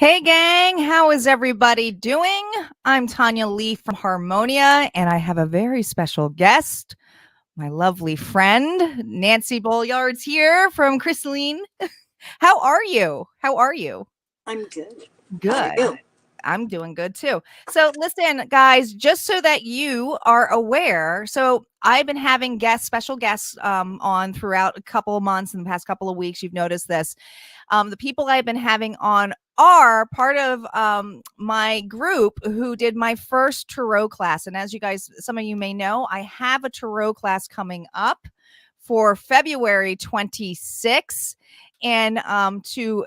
Hey gang, how is everybody doing? I'm Tanya Lee from Harmonia, and I have a very special guest, my lovely friend, Nancy Boylard's here from Crystalline. How are you? How are you? I'm good. How are Good. you? I'm doing good too. So listen, guys, just so that you are aware, so I've been having special guests on throughout a couple of months in the past couple of weeks. You've noticed this. The people I've been having on are part of my group who did my first tarot class. And as you guys, some of you may know, I have a tarot class coming up for February 26th. And to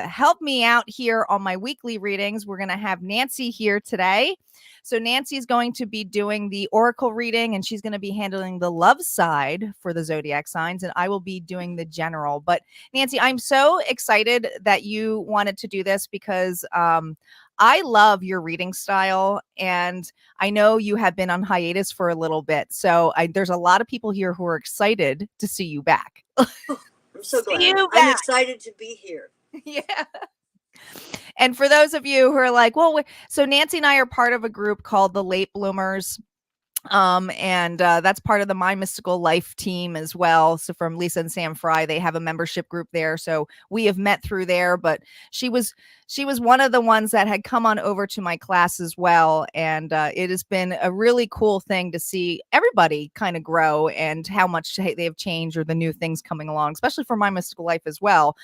help me out here on my weekly readings, we're going to have Nancy here today. So Nancy is going to be doing the oracle reading, and she's going to be handling the love side for the zodiac signs, and I will be doing the general. But Nancy, I'm so excited that you wanted to do this because I love your reading style, and I know you have been on hiatus for a little bit. So there's a lot of people here who are excited to see you back. I'm so See glad. you I'm back. excited to be here. Yeah. And for those of you who are like, well, so Nancy and I are part of a group called the Late Bloomers. And that's part of the My Mystical Life team as well. So from Lisa and Sam Fry, they have a membership group there. So we have met through there, but she was one of the ones that had come on over to my class as well. And it has been a really cool thing to see everybody kind of grow and how much they have changed or the new things coming along, especially for My Mystical Life as well.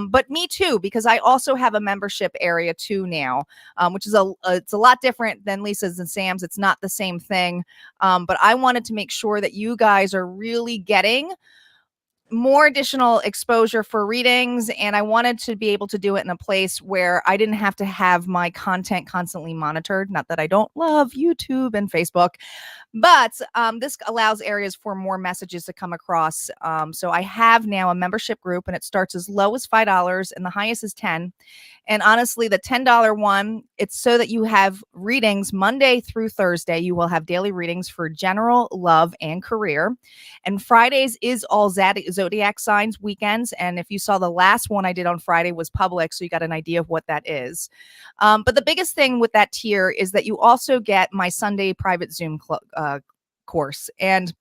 But me too, because I also have a membership area too now, which is it's a lot different than Lisa's and Sam's. It's not the same thing. But I wanted to make sure that you guys are really getting more additional exposure for readings, and I wanted to be able to do it in a place where I didn't have to have my content constantly monitored. Not that I don't love YouTube and Facebook, but this allows areas for more messages to come across. So I have now a membership group, and it starts as low as $5 and the highest is $10. And honestly, the $10 one, it's so that you have readings Monday through Thursday. You will have daily readings for general, love, and career. And Fridays is all zodiac signs weekends. And if you saw the last one I did on Friday was public, so you got an idea of what that is. But the biggest thing with that tier is that you also get my Sunday private Zoom course. And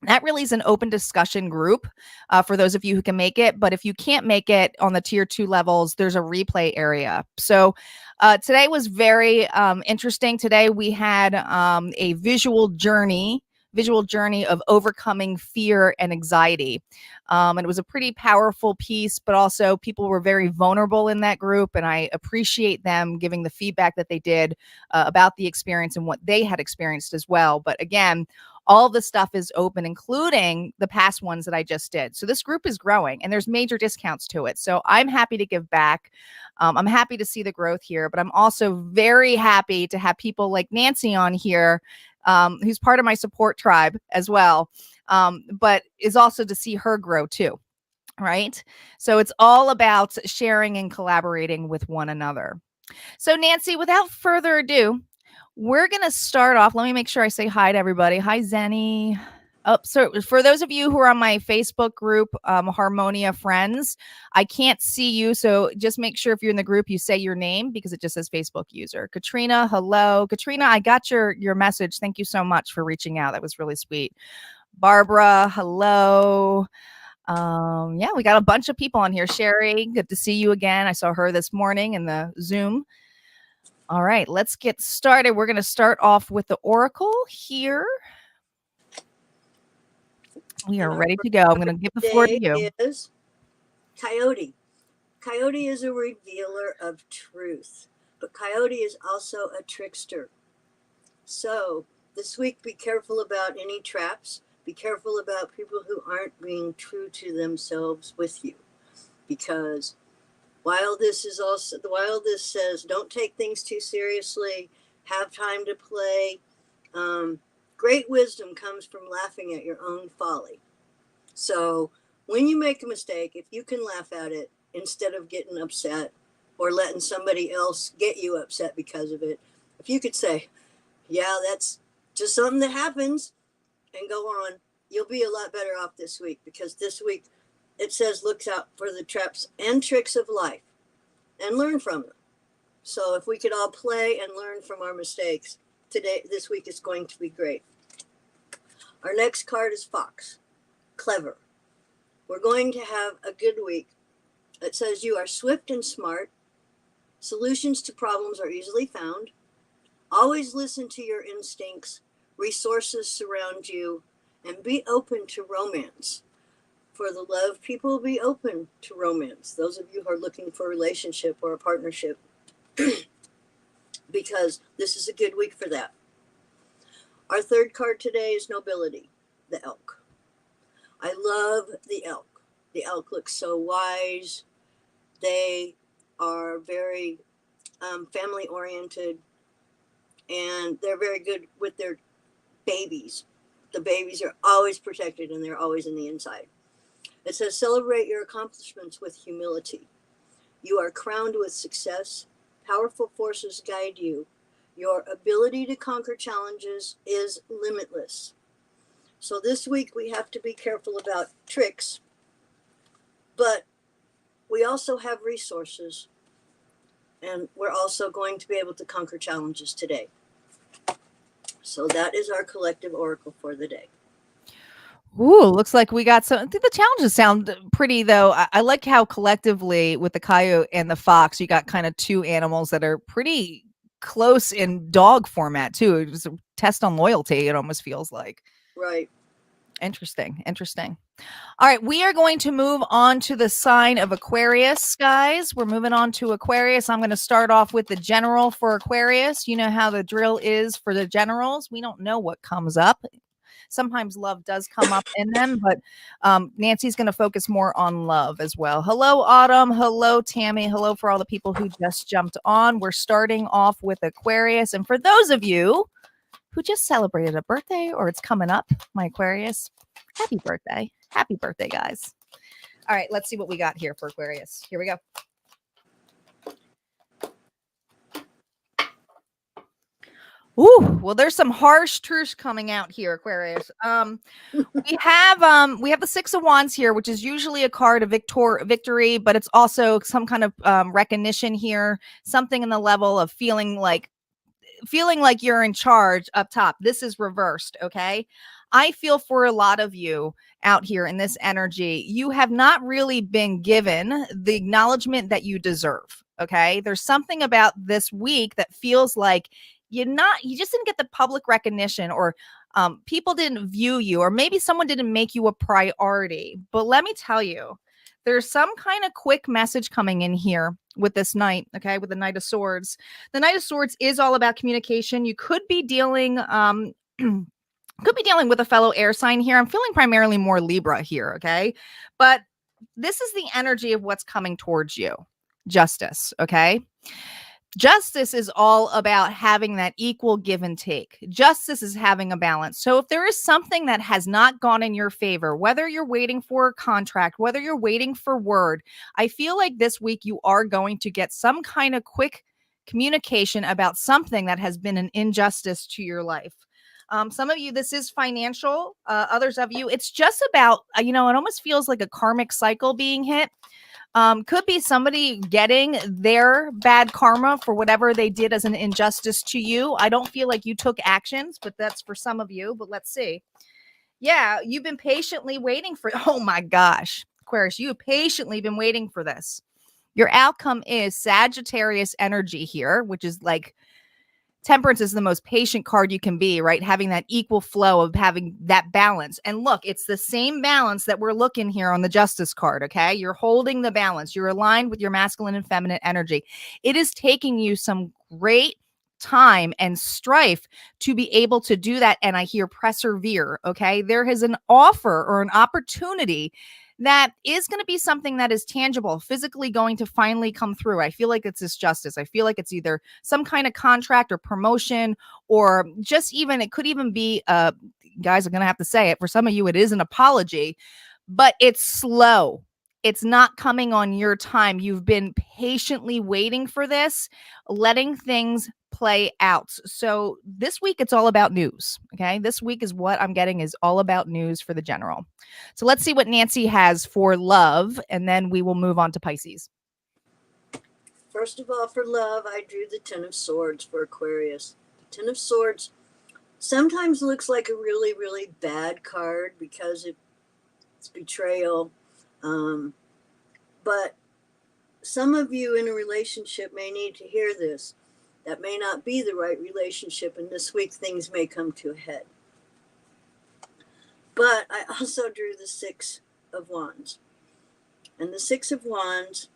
that really is an open discussion group for those of you who can make it. But if you can't make it on the tier 2 levels, there's a replay area. So today was very interesting. Today we had a visual journey of overcoming fear and anxiety. And it was a pretty powerful piece, but also people were very vulnerable in that group. And I appreciate them giving the feedback that they did about the experience and what they had experienced as well. But again, all the stuff is open, including the past ones that I just did. So this group is growing and there's major discounts to it. So I'm happy to give back. I'm happy to see the growth here, but I'm also very happy to have people like Nancy on here, who's part of my support tribe as well, but is also to see her grow too. Right. So it's all about sharing and collaborating with one another. So Nancy, without further ado, we're going to start off. Let me make sure I say hi to everybody. Hi, Zenny. Oh, so for those of you who are on my Facebook group, Harmonia Friends, I can't see you. So just make sure if you're in the group, you say your name because it just says Facebook user. Katrina, hello. Katrina, I got your message. Thank you so much for reaching out. That was really sweet. Barbara, hello. Yeah, we got a bunch of people on here. Sherry, good to see you again. I saw her this morning in the Zoom. All right, let's get started. We're going to start off with the oracle here. We are ready to go. I'm going to give the floor to you. Is Coyote. Coyote is a revealer of truth, but Coyote is also a trickster. So this week, be careful about any traps. Be careful about people who aren't being true to themselves with you, because while this says don't take things too seriously, have time to play, great wisdom comes from laughing at your own folly. So when you make a mistake, if you can laugh at it instead of getting upset or letting somebody else get you upset because of it, if you could say, yeah, that's just something that happens, and go on, you'll be a lot better off this week, because this week it says look out for the traps and tricks of life and learn from them. So if we could all play and learn from our mistakes, this week is going to be great. Our next card is Fox. Clever. We're going to have a good week. It says you are swift and smart. Solutions to problems are easily found. Always listen to your instincts. Resources surround you. And be open to romance. For the love, people will be open to romance. Those of you who are looking for a relationship or a partnership. Because this is a good week for that. Our third card today is Nobility, the elk. I love the elk. The elk looks so wise. They are very family oriented, and they're very good with their babies. The babies are always protected, and they're always in the inside. It says, celebrate your accomplishments with humility. You are crowned with success. Powerful forces guide you. Your ability to conquer challenges is limitless. So this week we have to be careful about tricks, but we also have resources, and we're also going to be able to conquer challenges today. So that is our collective oracle for the day. Ooh, looks like we got some. I think the challenges sound pretty, though. I like how collectively with the coyote and the fox, you got kind of two animals that are pretty close in dog format, too. It's a test on loyalty, it almost feels like. Right. Interesting. All right, we are going to move on to the sign of Aquarius, guys. We're moving on to Aquarius. I'm going to start off with the general for Aquarius. You know how the drill is for the generals. We don't know what comes up. Sometimes love does come up in them, but Nancy's going to focus more on love as well. Hello, Autumn. Hello, Tammy. Hello for all the people who just jumped on. We're starting off with Aquarius. And for those of you who just celebrated a birthday or it's coming up, my Aquarius, happy birthday. Happy birthday, guys. All right, let's see what we got here for Aquarius. Here we go. Ooh, well, there's some harsh truths coming out here, Aquarius. We have the Six of Wands here, which is usually a card of victory, but it's also some kind of recognition here, something in the level of feeling like you're in charge up top. This is reversed, okay? I feel for a lot of you out here in this energy, you have not really been given the acknowledgement that you deserve, okay? There's something about this week that feels like you just didn't get the public recognition, or people didn't view you, or maybe someone didn't make you a priority. But let me tell you, there's some kind of quick message coming in here with this knight, okay, with the Knight of Swords. The Knight of Swords is all about communication. You could be dealing with a fellow air sign here. I'm feeling primarily more Libra here, okay? But this is the energy of what's coming towards you. Justice, okay? Justice is all about having that equal give and take. Justice is having a balance. So if there is something that has not gone in your favor, whether you're waiting for a contract, whether you're waiting for word, I feel like this week you are going to get some kind of quick communication about something that has been an injustice to your life. Some of you, this is financial. Others of you, it's just about, it almost feels like a karmic cycle being hit. Could be somebody getting their bad karma for whatever they did as an injustice to you. I don't feel like you took actions, but that's for some of you. But let's see. Yeah, you've been patiently waiting for, oh my gosh, Aquarius, you have patiently been waiting for this. Your outcome is Sagittarius energy here, which is like Temperance is the most patient card you can be, right? Having that equal flow of having that balance. And look, it's the same balance that we're looking here on the Justice card, okay? You're holding the balance. You're aligned with your masculine and feminine energy. It is taking you some great time and strife to be able to do that. And I hear persevere, okay? There is an offer or an opportunity that is going to be something that is tangible, physically going to finally come through. I feel like it's this justice. I feel like it's either some kind of contract or promotion, or just even, it could even be, guys, I'm going to have to say it. For some of you, it is an apology, but it's slow. It's not coming on your time. You've been patiently waiting for this, letting things play out. So this week, it's all about news. Okay. This week is what I'm getting is all about news for the general. So let's see what Nancy has for love, and then we will move on to Pisces. First of all, for love, I drew the Ten of Swords for Aquarius. The Ten of Swords sometimes looks like a really, really bad card because it's betrayal. But some of you in a relationship may need to hear this. That may not be the right relationship, and this week things may come to a head. But I also drew the Six of Wands. And the Six of Wands,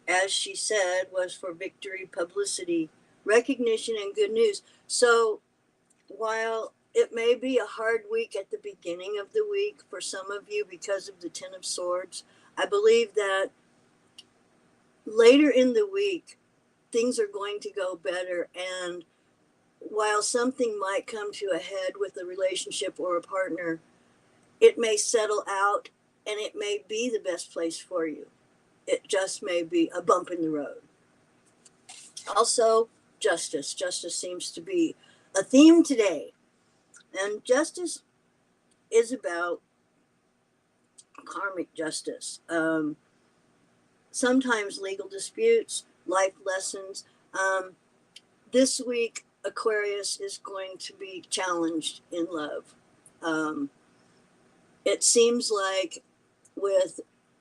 as she said, was for victory, publicity, recognition, and good news. So while it may be a hard week at the beginning of the week for some of you because of the Ten of Swords, I believe that later in the week, things are going to go better. And while something might come to a head with a relationship or a partner, it may settle out and it may be the best place for you. It just may be a bump in the road. Also, justice. Justice seems to be a theme today. And justice is about karmic justice. Sometimes legal disputes, life lessons. This week, Aquarius is going to be challenged in love. It seems like with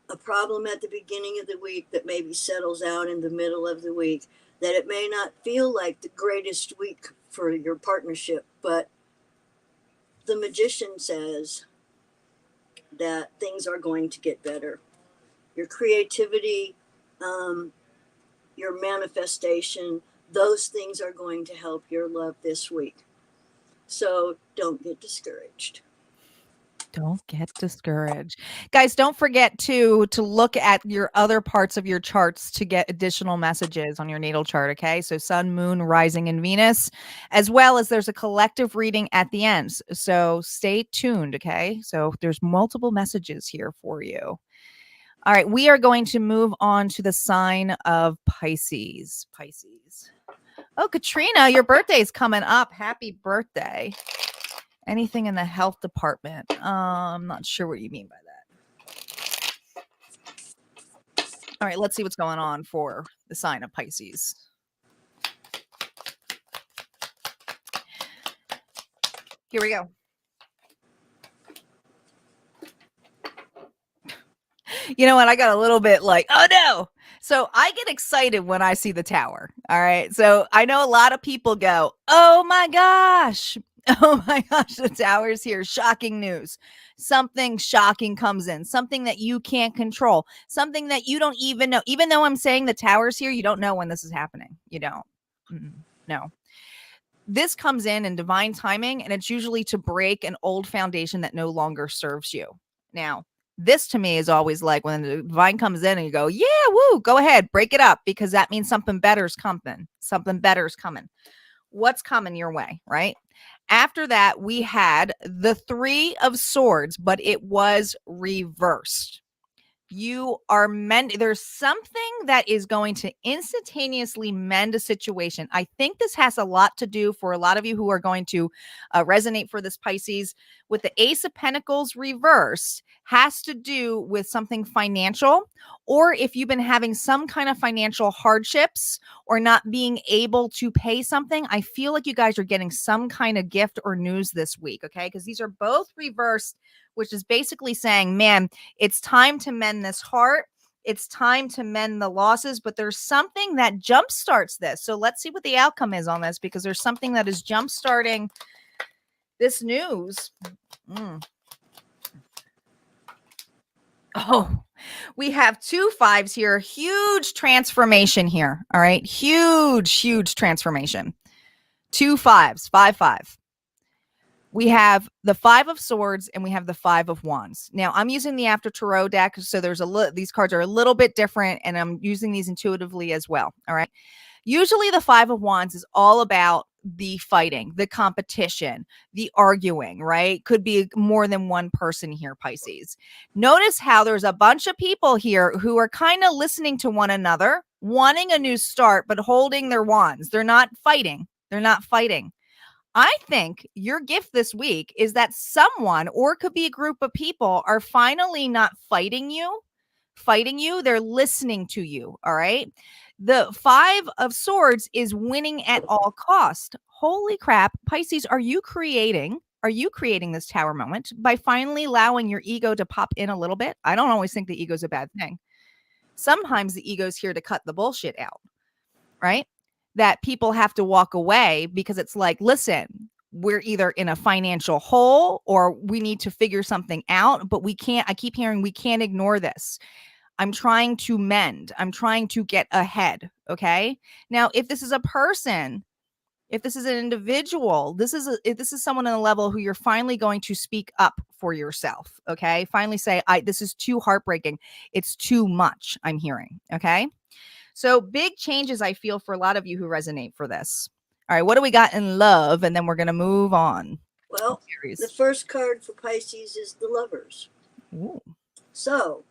a problem at the beginning of the week that maybe settles out in the middle of the week, that it may not feel like the greatest week for your partnership, but the magician says that things are going to get better. Your creativity, your manifestation, those things are going to help your love this week. So don't get discouraged. Don't get discouraged. Guys, don't forget to look at your other parts of your charts to get additional messages on your natal chart, okay? So sun, moon, rising, and Venus, as well as there's a collective reading at the end. So stay tuned, okay? So there's multiple messages here for you. All right, we are going to move on to the sign of Pisces. Pisces. Oh, Katrina, your birthday is coming up. Happy birthday. Anything in the health department? I'm not sure what you mean by that. All right, let's see what's going on for the sign of Pisces. Here we go. You know what? I got a little bit like, oh no. So I get excited when I see the tower. All right. So I know a lot of people go, oh my gosh. Oh my gosh, the tower's here. Shocking news. Something shocking comes in. Something that you can't control. Something that you don't even know. Even though I'm saying the tower's here, you don't know when this is happening. You don't. No. This comes in divine timing, and it's usually to break an old foundation that no longer serves you. Now, this to me is always like when the divine comes in and you go, yeah, woo, go ahead, break it up, because that means something better's coming. Something better's coming. What's coming your way, right? After that, we had the Three of Swords, but it was reversed. You are there's something that is going to instantaneously mend a situation. I think this has a lot to do for a lot of you who are going to resonate for this Pisces with the Ace of Pentacles reversed has to do with something financial, or if you've been having some kind of financial hardships or not being able to pay something, I feel like you guys are getting some kind of gift or news this week, okay? Because these are both reversed, which is basically saying, man, it's time to mend this heart. It's time to mend the losses, but there's something that jumpstarts this. So let's see what the outcome is on this, because there's something that is jumpstarting this news. Oh, we have 2 5s here. Huge transformation here. All right. Huge transformation. 2 5s, 5 5. We have the Five of Swords and we have the Five of Wands. Now, I'm using the After Tarot deck, so there's these cards are a little bit different, and I'm using these intuitively as well. All right. Usually the Five of Wands is all about the fighting, the competition, the arguing, right? Could be more than one person here, Pisces. Notice how there's a bunch of people here who are kind of listening to one another, wanting a new start, but holding their wands. They're not fighting. They're not fighting. I think your gift this week is that someone, or it could be a group of people, are finally not fighting you, fighting you. They're listening to you. All right. The Five of Swords is winning at all cost. Holy crap. Pisces, are you creating this tower moment by finally allowing your ego to pop in a little bit? I don't always think the ego's a bad thing. Sometimes the ego's here to cut the bullshit out, right? That people have to walk away because it's like, listen, we're either in a financial hole or we need to figure something out, but we can't. I keep hearing we can't ignore this. I'm trying to mend. I'm trying to get ahead. Okay. Now, if this is a person, if this is an individual, if this is someone on a level who you're finally going to speak up for yourself. Okay. Finally say, this is too heartbreaking. It's too much, I'm hearing. Okay. So big changes, I feel, for a lot of you who resonate for this. All right. What do we got in love? And then we're going to move on. Well, the first card for Pisces is the Lovers. Ooh. So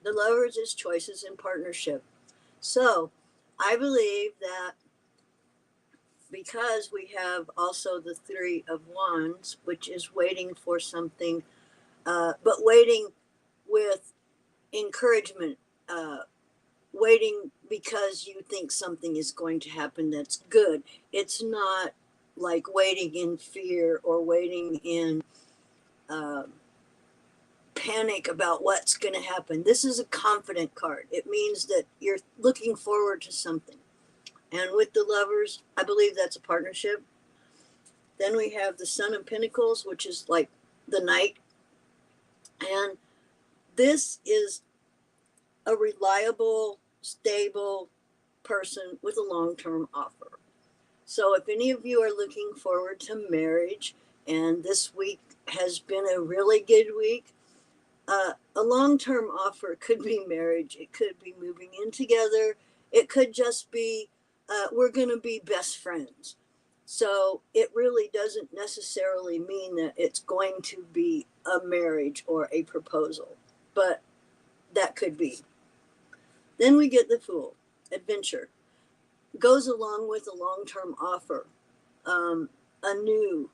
the Lovers is choices in partnership. So I believe that because we have also the Three of Wands, which is waiting for something, but waiting with encouragement, waiting because you think something is going to happen that's good. It's not like waiting in fear or waiting in panic about what's going to happen. This is a confident card. It means that you're looking forward to something. And with the Lovers, I believe that's a partnership. Then we have the Sun of Pentacles, which is like the Knight. And this is a reliable, stable person with a long-term offer. So if any of you are looking forward to marriage, and this week has been a really good week, a long-term offer could be marriage. It could be moving in together. It could just be we're going to be best friends. So it really doesn't necessarily mean that it's going to be a marriage or a proposal, but that could be. Then we get the Fool, adventure. Goes along with a long-term offer, a new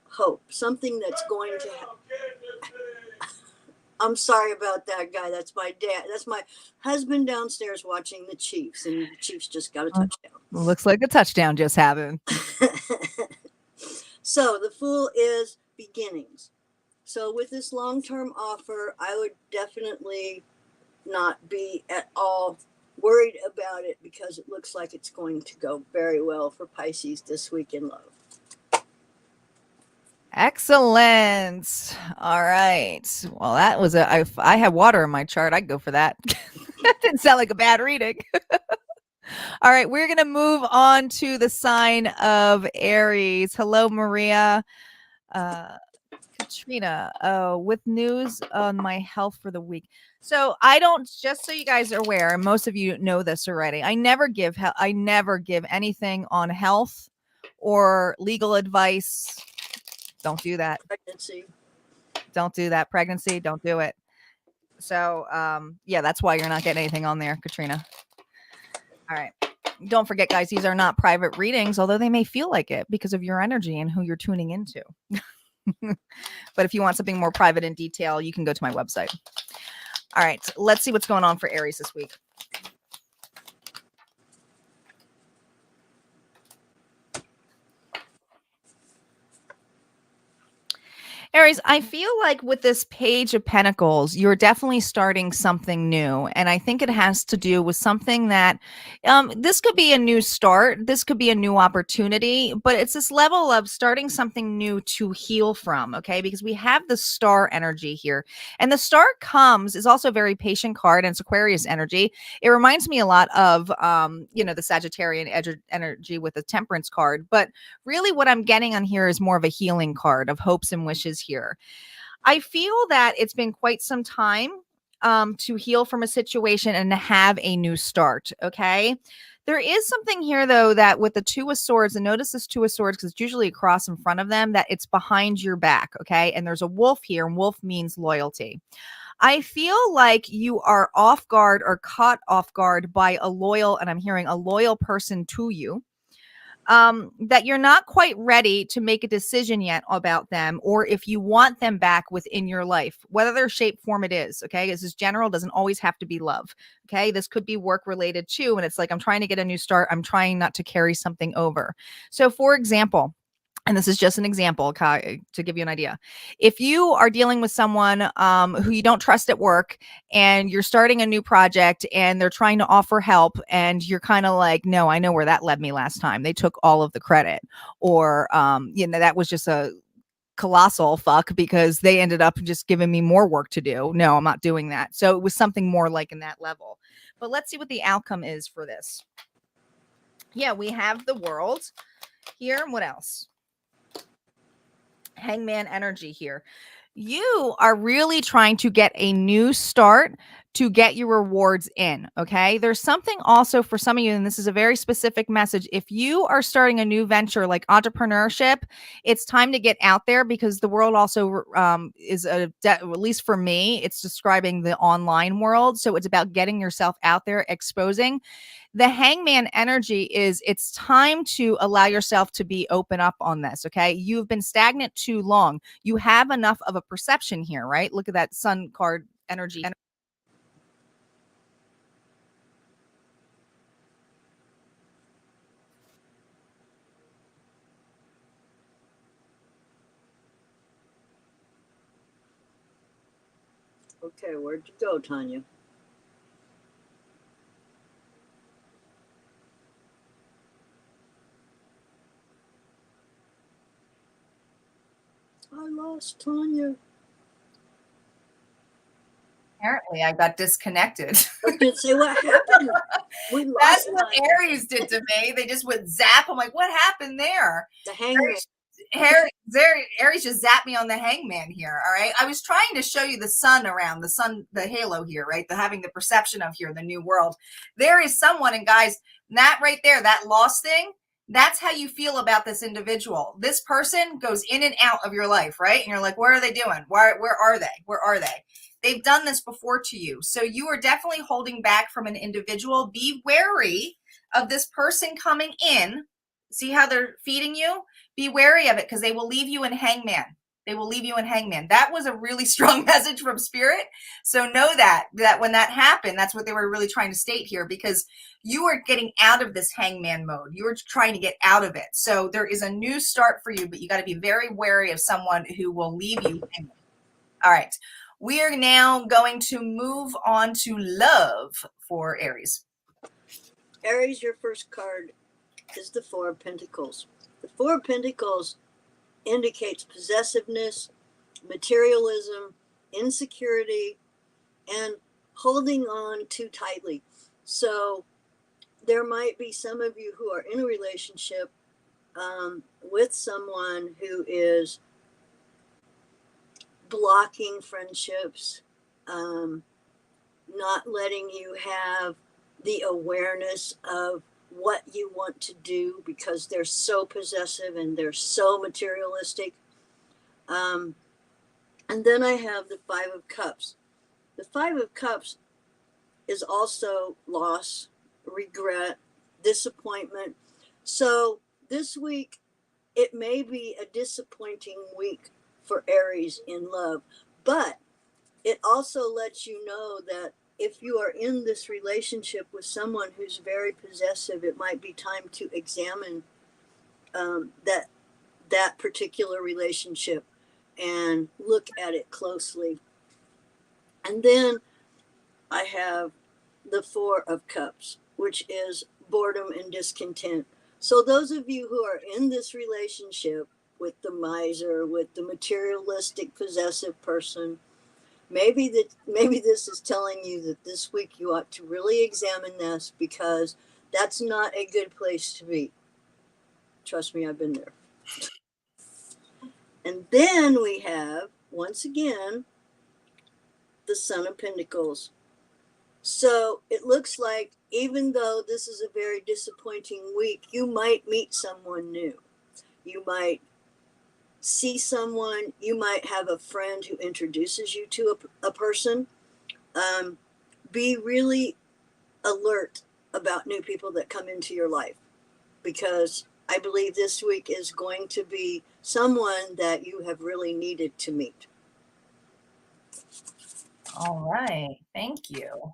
hope, something that's going to happen. I'm sorry about that, guy. That's my dad. That's my husband downstairs watching the Chiefs, and the Chiefs just got a touchdown. Looks like a touchdown just happened. So the Fool is beginnings. So with this long-term offer, I would definitely not be at all worried about it because it looks like it's going to go very well for Pisces this week in love. Excellent. All right. Well, that was if I had water in my chart, I'd go for that. That didn't sound like a bad reading. All right. We're going to move on to the sign of Aries. Hello, Maria. Katrina, with news on my health for the week. So just so you guys are aware, and most of you know this already, I never give anything on health or legal advice. Don't do that. Pregnancy. Don't do that. Pregnancy. Don't do it. So, yeah, that's why you're not getting anything on there, Katrina. All right. Don't forget, guys, these are not private readings, although they may feel like it because of your energy and who you're tuning into. But if you want something more private in detail, you can go to my website. All right. Let's see what's going on for Aries this week. Aries, I feel like with this Page of Pentacles, you're definitely starting something new. And I think it has to do with something that this could be a new start. This could be a new opportunity, but it's this level of starting something new to heal from. Okay. Because we have the star energy here, and the star is also a very patient card, and it's Aquarius energy. It reminds me a lot of, the Sagittarian energy with the Temperance card. But really what I'm getting on here is more of a healing card of hopes and wishes here. I feel that it's been quite some time to heal from a situation and to have a new start. Okay. There is something here, though, that with the Two of Swords, and notice this Two of Swords because it's usually across in front of them, that it's behind your back. Okay. And there's a wolf here, and wolf means loyalty. I feel like you are off guard or caught off guard by and I'm hearing a loyal person to you. that you're not quite ready to make a decision yet about them, or if you want them back within your life, whether shape, form it is. Okay. This is general, doesn't always have to be love. Okay. This could be work related too. And it's like, I'm trying to get a new start. I'm trying not to carry something over. So, for example, and this is just an example to give you an idea. If you are dealing with someone who you don't trust at work, and you're starting a new project and they're trying to offer help, and you're kind of like, no, I know where that led me last time. They took all of the credit, or, that was just a colossal fuck because they ended up just giving me more work to do. No, I'm not doing that. So it was something more like in that level. But let's see what the outcome is for this. Yeah, we have the World here. What else? Hangman energy here. You are really trying to get a new start to get your rewards in. Okay. There's something also for some of you, and this is a very specific message. If you are starting a new venture like entrepreneurship, it's time to get out there, because the world also at least for me, it's describing the online world. So it's about getting yourself out there, exposing. The hangman energy is, it's time to allow yourself to be open up on this. Okay. You've been stagnant too long. You have enough of a perception here, right? Look at that sun card energy. Okay, where'd you go, Tanya? I lost Tanya. Apparently, I got disconnected. I was gonna say, what happened? We lost That's what Tanya. Aries did to me. They just went zap. I'm like, what happened there? The hangman. Aries just zapped me on the hangman here. All right. I was trying to show you the sun around the sun, the halo here, right? The having the perception of here, the new world. There is someone, and guys, that right there, that lost thing, that's how you feel about this individual. This person goes in and out of your life, right? And you're like, where are they doing? Where are they? Where are they? They've done this before to you. So you are definitely holding back from an individual. Be wary of this person coming in. See how they're feeding you? Be wary of it, because they will leave you in hangman. They will leave you in hangman. That was a really strong message from spirit. So know that when that happened, that's what they were really trying to state here, because you are getting out of this hangman mode. You are trying to get out of it. So there is a new start for you, but you got to be very wary of someone who will leave you hangman. All right. We are now going to move on to love for Aries. Aries, your first card is the Four of Pentacles. The Four of Pentacles indicates possessiveness, materialism, insecurity, and holding on too tightly. So there might be some of you who are in a relationship with someone who is blocking friendships, not letting you have the awareness of what you want to do, because they're so possessive and they're so materialistic. And then I have the Five of Cups. The Five of Cups is also loss, regret, disappointment. So this week, it may be a disappointing week for Aries in love, but it also lets you know that if you are in this relationship with someone who's very possessive, it might be time to examine that particular relationship and look at it closely. And then I have the Four of Cups, which is boredom and discontent. So those of you who are in this relationship with the miser, with the materialistic possessive person, maybe this is telling you that this week you ought to really examine this, because that's not a good place to be. Trust me, I've been there. And then we have, once again, the Son of Pentacles. So it looks like, even though this is a very disappointing week, you might meet someone new. You might see someone, you might have a friend who introduces you to a person. Be really alert about new people that come into your life, because I believe this week is going to be someone that you have really needed to meet. All right. Thank you.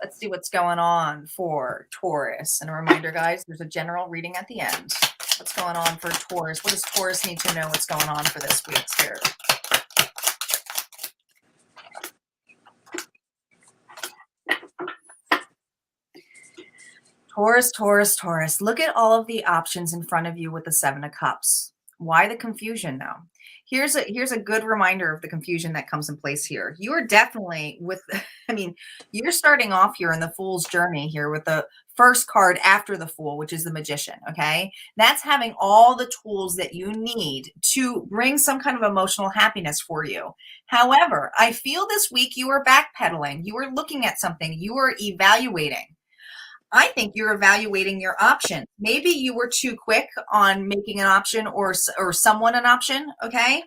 Let's see what's going on for Taurus. And a reminder, guys, there's a general reading at the end. What's going on for Taurus? What does Taurus need to know what's going on for this week here? Taurus, Taurus, Taurus. Look at all of the options in front of you with the Seven of Cups. Why the confusion though? Here's a good reminder of the confusion that comes in place here. You are definitely with, I mean, you're starting off here in the Fool's journey here with the first card after the Fool, which is the Magician, okay? That's having all the tools that you need to bring some kind of emotional happiness for you. However, I feel this week you are backpedaling. You are looking at something. You are evaluating. I think you're evaluating your option. Maybe you were too quick on making an option or someone an option, okay?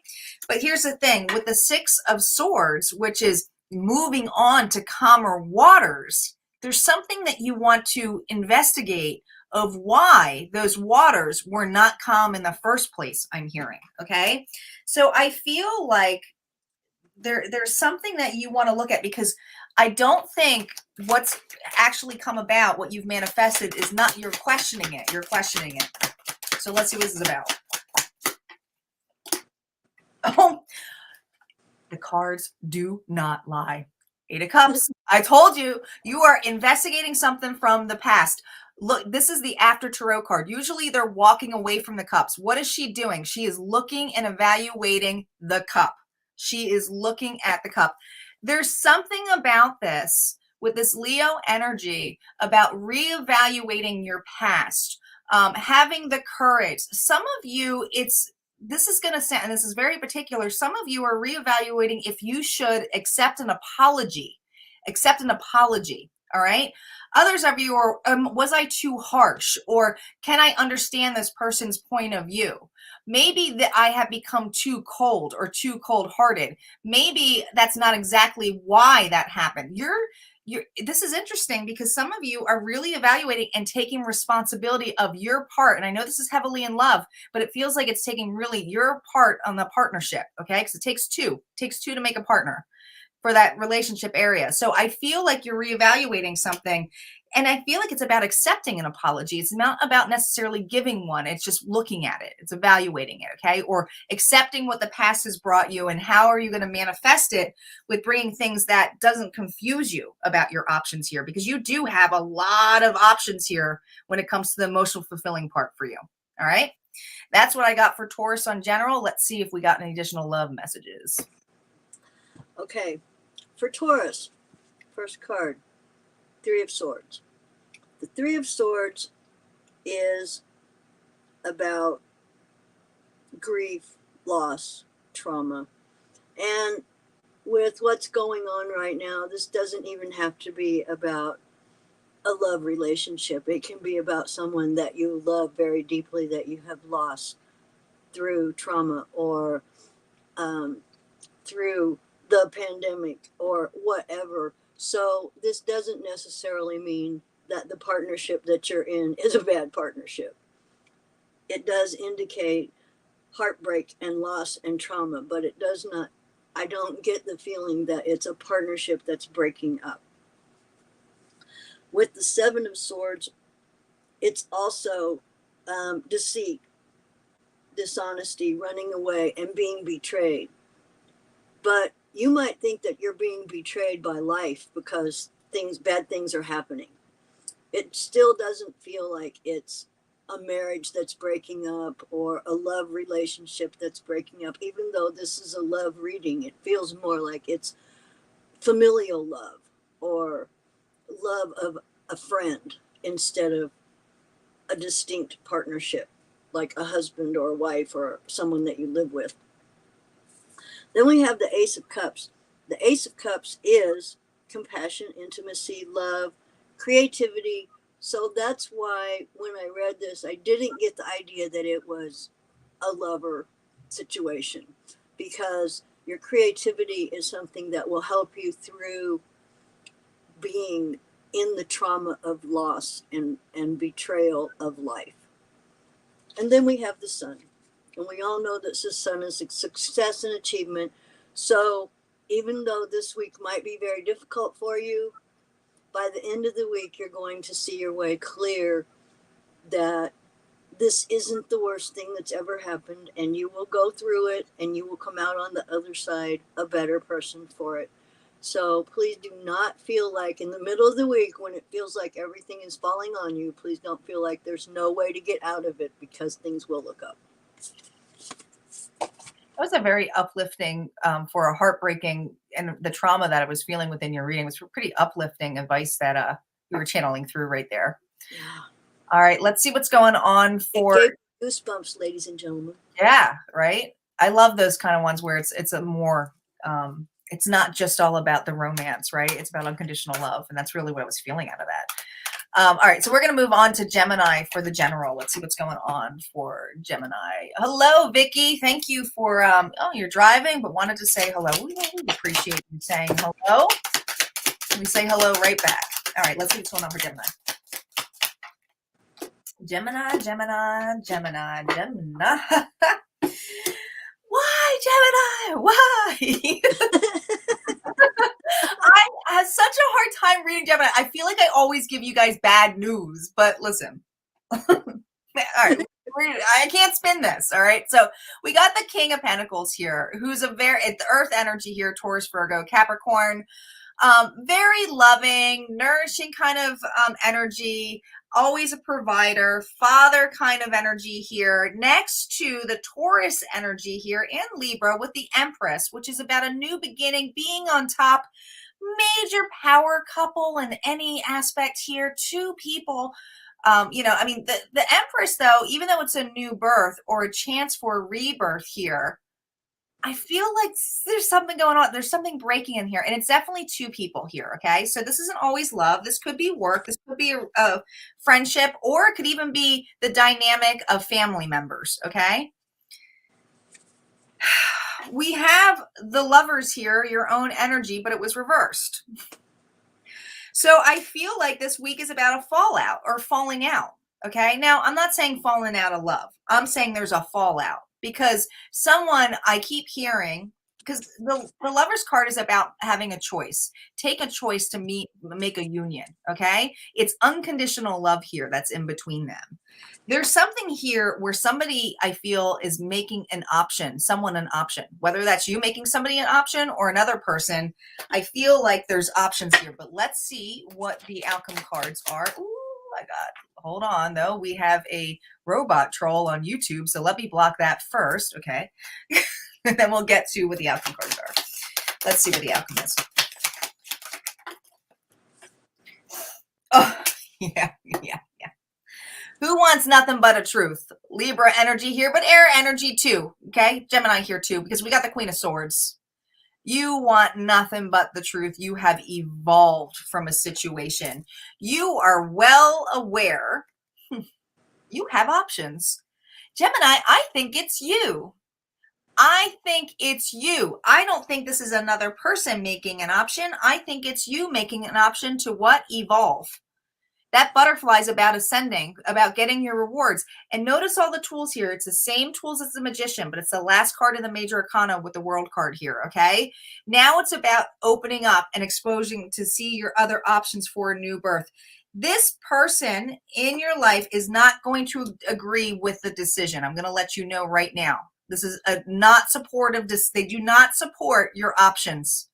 But here's the thing, with the Six of Swords, which is moving on to calmer waters, there's something that you want to investigate of why those waters were not calm in the first place, I'm hearing, okay? So I feel like there's something that you want to look at, because I don't think what's actually come about, what you've manifested, is not you're questioning it. You're questioning it. So let's see what this is about. Oh, the cards do not lie. Eight of Cups. I told you, you are investigating something from the past. Look, this is the after tarot card. Usually they're walking away from the cups. What is she doing? She is looking and evaluating the cup. She is looking at the cup. There's something about this with this Leo energy about reevaluating your past, having the courage. Some of you, this is going to sound, and this is very particular, some of you are reevaluating if you should accept an apology. Accept an apology, all right? Others of you are, was I too harsh? Or can I understand this person's point of view? Maybe that I have become too cold or too cold-hearted. Maybe that's not exactly why that happened. This is interesting because some of you are really evaluating and taking responsibility of your part. And I know this is heavily in love, but it feels like it's taking really your part on the partnership, okay? Because it takes two to make a partner for that relationship area. So I feel like you're reevaluating something, and I feel like it's about accepting an apology. It's not about necessarily giving one. It's just looking at it. It's evaluating it, okay? Or accepting what the past has brought you, and how are you going to manifest it with bringing things that doesn't confuse you about your options here, because you do have a lot of options here when it comes to the emotional fulfilling part for you, all right? That's what I got for Taurus on general. Let's see if we got any additional love messages. Okay, for Taurus, first card, Three of Swords. The Three of Swords is about grief, loss, trauma. And with what's going on right now, this doesn't even have to be about a love relationship. It can be about someone that you love very deeply that you have lost through trauma or through the pandemic or whatever. So this doesn't necessarily mean that the partnership that you're in is a bad partnership. It does indicate heartbreak and loss and trauma, but it does not, I don't get the feeling that it's a partnership that's breaking up. With the Seven of Swords, it's also deceit, dishonesty, running away, and being betrayed. But you might think that you're being betrayed by life because bad things are happening. It still doesn't feel like it's a marriage that's breaking up or a love relationship that's breaking up. Even though this is a love reading, it feels more like it's familial love or love of a friend instead of a distinct partnership, like a husband or a wife or someone that you live with. Then we have the Ace of Cups. The Ace of Cups is compassion, intimacy, love, creativity. So that's why when I read this, I didn't get the idea that it was a lover situation, because your creativity is something that will help you through being in the trauma of loss and betrayal of life. And then we have the sun. And we all know that the sun is success and achievement. So even though this week might be very difficult for you, by the end of the week, you're going to see your way clear that this isn't the worst thing that's ever happened, and you will go through it and you will come out on the other side a better person for it. So please do not feel like in the middle of the week when it feels like everything is falling on you, please don't feel like there's no way to get out of it, because things will look up. That was a very uplifting for a heartbreaking, and the trauma that I was feeling within your reading was pretty uplifting advice that you were channeling through right there. Yeah. All right, let's see what's going on for. It gave goosebumps, ladies and gentlemen. Yeah, right. I love those kind of ones where it's a more it's not just all about the romance, right? It's about unconditional love, and that's really what I was feeling out of that. All right, so we're going to move on to Gemini for the general. Let's see what's going on for Gemini. Hello, Vicky. Thank you for, oh, you're driving, but wanted to say hello. We appreciate you saying hello. We say hello right back. All right, let's see what's going on for Gemini. Gemini, Gemini, Gemini, Gemini. Why, Gemini? Why? I have such a hard time reading Gemini. I feel like I always give you guys bad news, but listen. All right, I can't spin this. All right, so we got the King of Pentacles here, who's the Earth energy here, Taurus, Virgo, Capricorn. Very loving, nourishing kind of energy, always a provider, father kind of energy here, next to the Taurus energy here and Libra with the Empress, which is about a new beginning, being on top, major power couple in any aspect here, two people. You know, I mean, the Empress, though, even though it's a new birth or a chance for a rebirth here, I feel like there's something going on. There's something breaking in here, and it's definitely two people here, okay? So this isn't always love. This could be work. This could be a friendship, or it could even be the dynamic of family members, okay? We have the Lovers here, your own energy, but it was reversed. So I feel like this week is about a fallout or falling out, okay? Now, I'm not saying falling out of love. I'm saying there's a fallout. Because someone I keep hearing, because the Lover's card is about having a choice. Take a choice to make a union, okay? It's unconditional love here that's in between them. There's something here where somebody, I feel, is making someone an option. Whether that's you making somebody an option or another person, I feel like there's options here. But let's see what the outcome cards are. Ooh, I got, hold on, though. We have a robot troll on YouTube, so let me block that first, okay? And then we'll get to what the outcome cards are. Let's see what the outcome is. Oh, yeah. Who wants nothing but a truth? Libra energy here, but air energy too, okay? Gemini here too, because we got the Queen of Swords. You want nothing but the truth. You have evolved from a situation. You are well aware. You have options. Gemini, I think it's you. I think it's you. I don't think this is another person making an option. I think it's you making an option to what? Evolve. That butterfly is about ascending, about getting your rewards. And notice all the tools here. It's the same tools as the Magician, but it's the last card of the Major Arcana with the World card here, okay? Now it's about opening up and exposing to see your other options for a new birth. This person in your life is not going to agree with the decision. I'm going to let you know right now. This is a not supportive. They do not support your options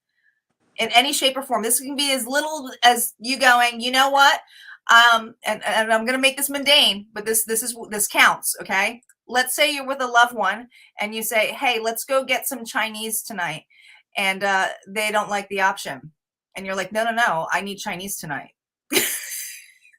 in any shape or form. This can be as little as you going, you know what? And I'm going to make this mundane, but this counts. Okay. Let's say you're with a loved one and you say, hey, let's go get some Chinese tonight. And they don't like the option. And you're like, no, I need Chinese tonight.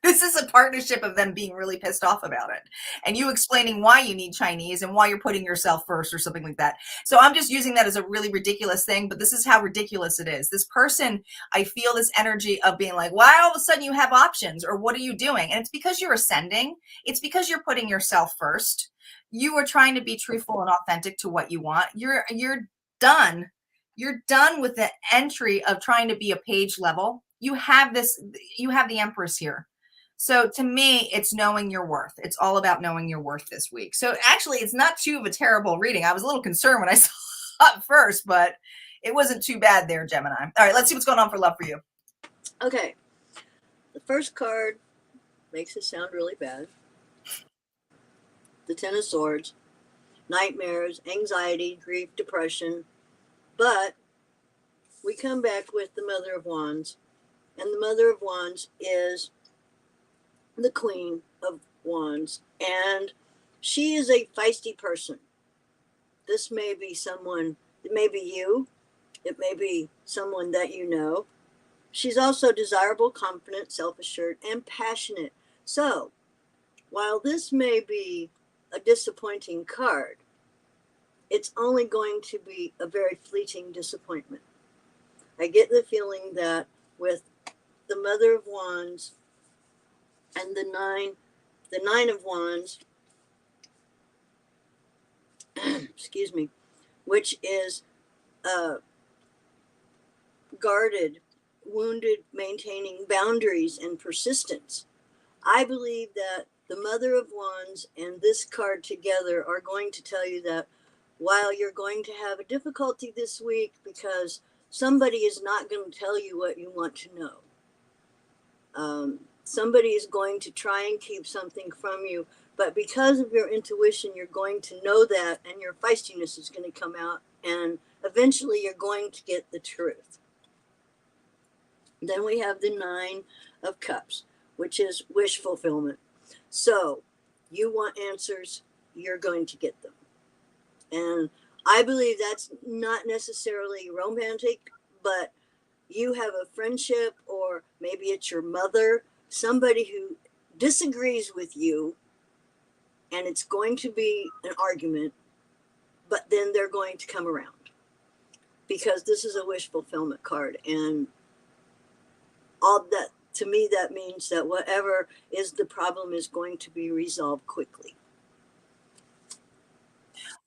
This is a partnership of them being really pissed off about it. And you explaining why you need Chinese and why you're putting yourself first or something like that. So I'm just using that as a really ridiculous thing, but this is how ridiculous it is. This person, I feel this energy of being like, why all of a sudden you have options, or what are you doing? And it's because you're ascending. It's because you're putting yourself first. You are trying to be truthful and authentic to what you want. You're done. You're done with the entry of trying to be a page level. You have the Empress here. So to me, it's knowing your worth. It's all about knowing your worth this week. So actually, it's not too of a terrible reading. I was a little concerned when I saw it first, but it wasn't too bad there, Gemini. All right, let's see what's going on for love for you. Okay. The first card makes it sound really bad. The Ten of Swords, nightmares, anxiety, grief, depression. But we come back with the Mother of Wands. And the Mother of Wands is the Queen of Wands. And she is a feisty person. This may be someone, it may be you, it may be someone that you know. She's also desirable, confident, self-assured, and passionate. So, while this may be a disappointing card, it's only going to be a very fleeting disappointment. I get the feeling that with the Mother of Wands and the Nine of Wands, excuse me, which is guarded, wounded, maintaining boundaries and persistence. I believe that the Mother of Wands and this card together are going to tell you that while you're going to have a difficulty this week because somebody is not going to tell you what you want to know. Somebody is going to try and keep something from you, but because of your intuition, you're going to know that, and your feistiness is going to come out, and eventually you're going to get the truth. Then we have the Nine of Cups, which is wish fulfillment. So you want answers, you're going to get them. And I believe that's not necessarily romantic, but you have a friendship, or maybe it's your mother, somebody who disagrees with you, and it's going to be an argument, but then they're going to come around because this is a wish fulfillment card. And all that, to me, that means that whatever is the problem is going to be resolved quickly.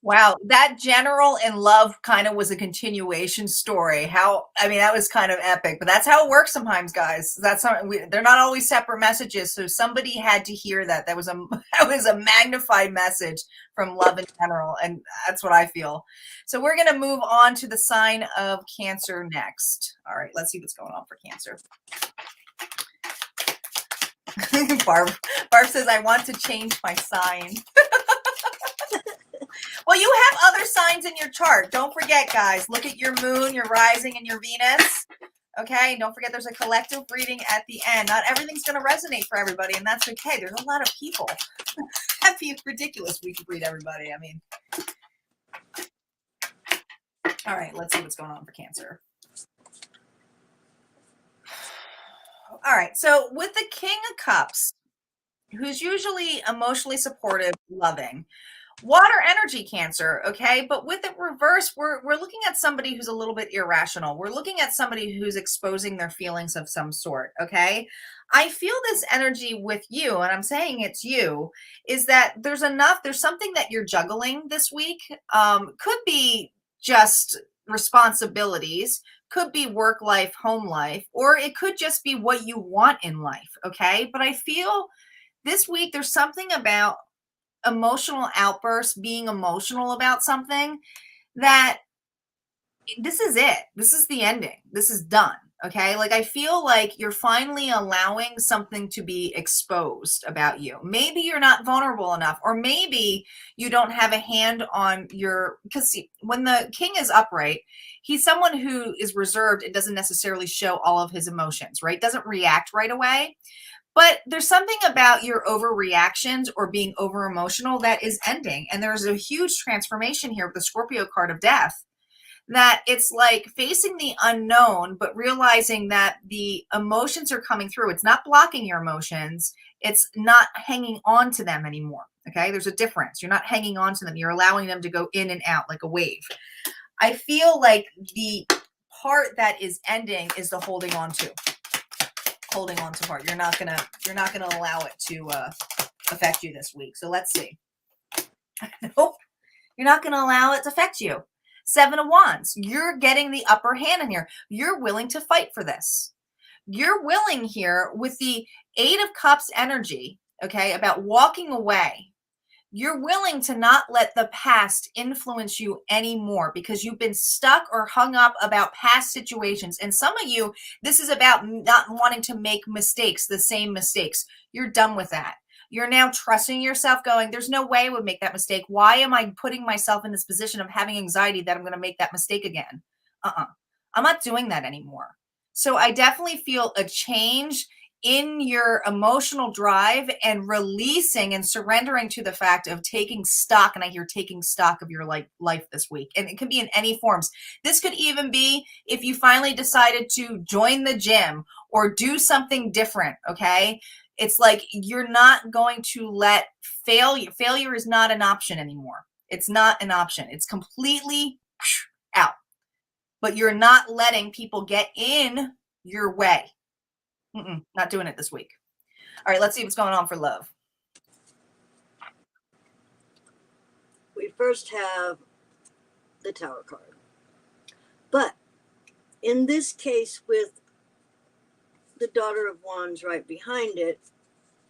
Wow, that general in love kind of was a continuation story. That was kind of epic, but that's how it works sometimes, guys. They're not always separate messages, so somebody had to hear that. That was a magnified message from love in general, and that's what I feel. So we're going to move on to the sign of Cancer next. All right, let's see what's going on for Cancer. Barb says, I want to change my sign. Well, you have other signs in your chart. Don't forget, guys, look at your moon, your rising, and your Venus. Okay, don't forget there's a collective reading at the end. Not everything's going to resonate for everybody, and that's okay. There's a lot of people. That'd be ridiculous. We could read everybody. I mean, all right, let's see what's going on for Cancer. All right, so with the King of Cups, who's usually emotionally supportive, loving, water energy, Cancer, okay? But with it reversed, we're looking at somebody who's a little bit irrational. We're looking at somebody who's exposing their feelings of some sort, okay? I feel this energy with you, and I'm saying it's you, is that there's something that you're juggling this week. Could be just responsibilities, could be work life, home life, or it could just be what you want in life, okay? But I feel this week there's something about emotional outbursts, being emotional about something, that this is it. This is the ending. This is done. Okay. Like I feel like you're finally allowing something to be exposed about you. Maybe you're not vulnerable enough, or maybe you don't have a hand on because when the King is upright, he's someone who is reserved and doesn't necessarily show all of his emotions, right? Doesn't react right away. But there's something about your overreactions or being over emotional that is ending. And there's a huge transformation here with the Scorpio card of death, that it's like facing the unknown, but realizing that the emotions are coming through. It's not blocking your emotions. It's not hanging on to them anymore. Okay. There's a difference. You're not hanging on to them. You're allowing them to go in and out like a wave. I feel like the part that is ending is the holding on to part. You're not gonna allow it to affect you this week. So let's see. Nope, you're not gonna allow it to affect you. 7 of Wands. You're getting the upper hand in here. You're willing to fight for this. you're willing here with the Eight of Cups energy, okay, about walking away. You're willing to not let the past influence you anymore because you've been stuck or hung up about past situations. And some of you, this is about not wanting to make mistakes, the same mistakes. You're done with that. You're now trusting yourself, going, there's no way I would make that mistake. Why am I putting myself in this position of having anxiety that I'm going to make that mistake again? I'm not doing that anymore. So I definitely feel a change in your emotional drive and releasing and surrendering to the fact of taking stock. And I hear taking stock of your life this week. And it can be in any forms. This could even be if you finally decided to join the gym or do something different. Okay. It's like you're not going to let failure is not an option anymore. It's not an option. It's completely out. But you're not letting people get in your way. Not doing it this week. All right, let's see what's going on for love. We first have the Tower card. But in this case, with the Daughter of Wands right behind it,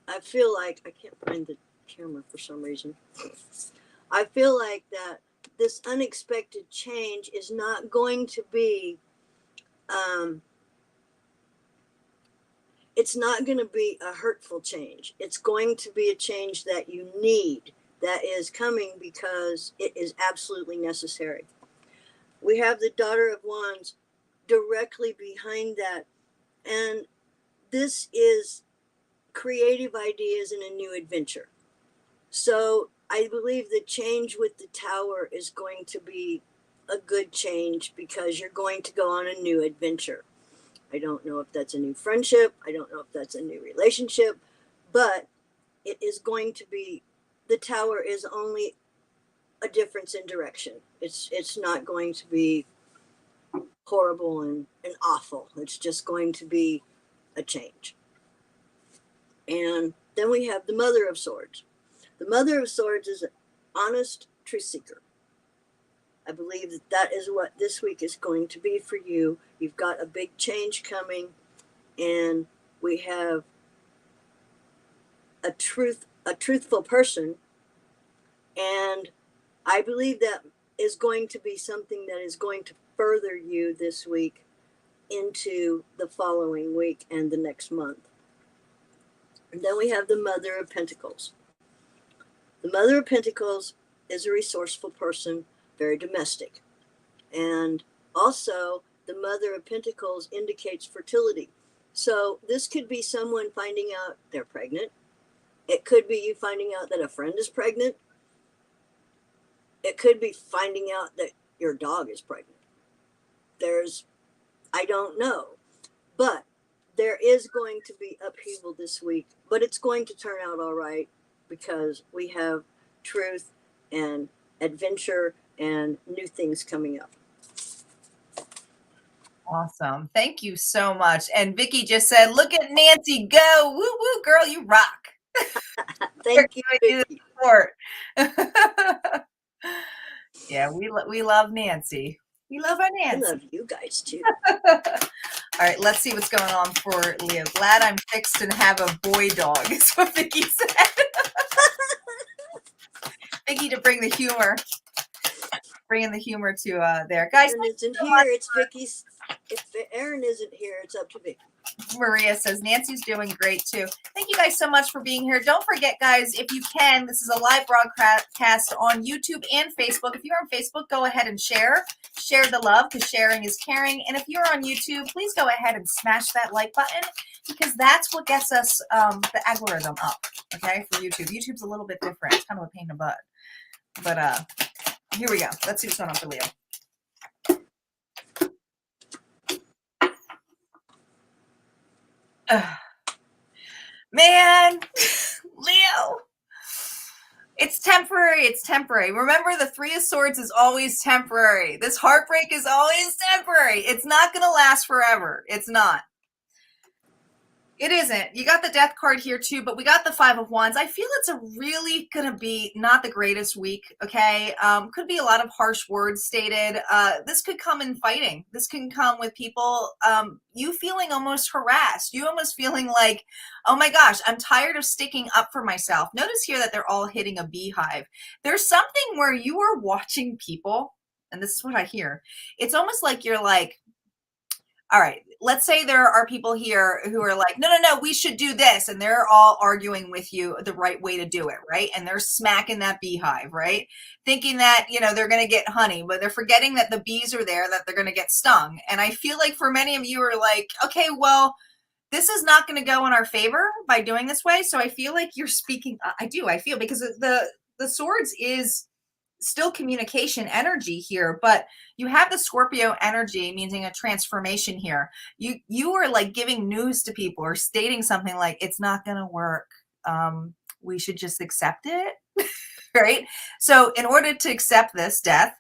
I feel like, I can't find the camera for some reason. I feel like that this unexpected change is not going to be, it's not going to be a hurtful change. It's going to be a change that you need, that is coming because it is absolutely necessary. We have the Daughter of Wands directly behind that. And this is creative ideas and a new adventure. So I believe the change with the Tower is going to be a good change because you're going to go on a new adventure. I don't know if that's a new friendship. I don't know if that's a new relationship, but it is going to be, the Tower is only a difference in direction. It's not going to be horrible and awful. It's just going to be a change. And then we have the Mother of Swords. The Mother of Swords is an honest truth seeker. I believe that that is what this week is going to be for you. You've got a big change coming, and we have a truthful person. And I believe that is going to be something that is going to further you this week into the following week and the next month. And then we have the Mother of Pentacles. The Mother of Pentacles is a resourceful person, very domestic. And also, the Mother of Pentacles indicates fertility. So this could be someone finding out they're pregnant. It could be you finding out that a friend is pregnant. It could be finding out that your dog is pregnant. I don't know. But there is going to be upheaval this week. But it's going to turn out all right because we have truth and adventure and new things coming up. Awesome. Thank you so much. And Vicky just said, look at Nancy go. Woo woo, girl, you rock. Thank you, Vicky. Yeah, we love Nancy. We love our Nancy. I love you guys too. All right, let's see what's going on for Leo. Glad I'm fixed and have a boy dog, is what Vicky said. Vicky to bring the humor. Bringing the humor to there. Guys, Aaron isn't here. It's Vicky's. If Aaron isn't here, it's up to Vicky. Maria says Nancy's doing great too. Thank you guys so much for being here. Don't forget, guys, if you can, this is a live broadcast on YouTube and Facebook. If you're on Facebook, go ahead and share the love because sharing is caring. And if you're on YouTube, please go ahead and smash that like button because that's what gets us the algorithm up. Okay, for YouTube. YouTube's a little bit different. It's kind of a pain in the butt. But here we go. Let's see what's going on for Leo. Man, Leo, it's temporary. It's temporary. Remember, the Three of Swords is always temporary. This heartbreak is always temporary. It's not going to last forever. It's not. It isn't. You got the death card here too, but we got the 5 of Wands. I feel it's a really going to be not the greatest week. Okay. Could be a lot of harsh words stated. This could come in fighting. This can come with people, you feeling almost harassed. You almost feeling like, oh my gosh, I'm tired of sticking up for myself. Notice here that they're all hitting a beehive. There's something where you are watching people, and this is what I hear. It's almost like you're like, all right, let's say there are people here who are like, no, no, no, we should do this. And they're all arguing with you the right way to do it, right? And they're smacking that beehive, right? Thinking that, you know, they're going to get honey, but they're forgetting that the bees are there, that they're going to get stung. And I feel like for many of you are like, okay, well, this is not going to go in our favor by doing this way. So I feel like you're speaking, I feel, because the swords is still communication energy here, but you have the Scorpio energy, meaning a transformation here. You are like giving news to people or stating something like, it's not going to work. We should just accept it. Right? So in order to accept this death,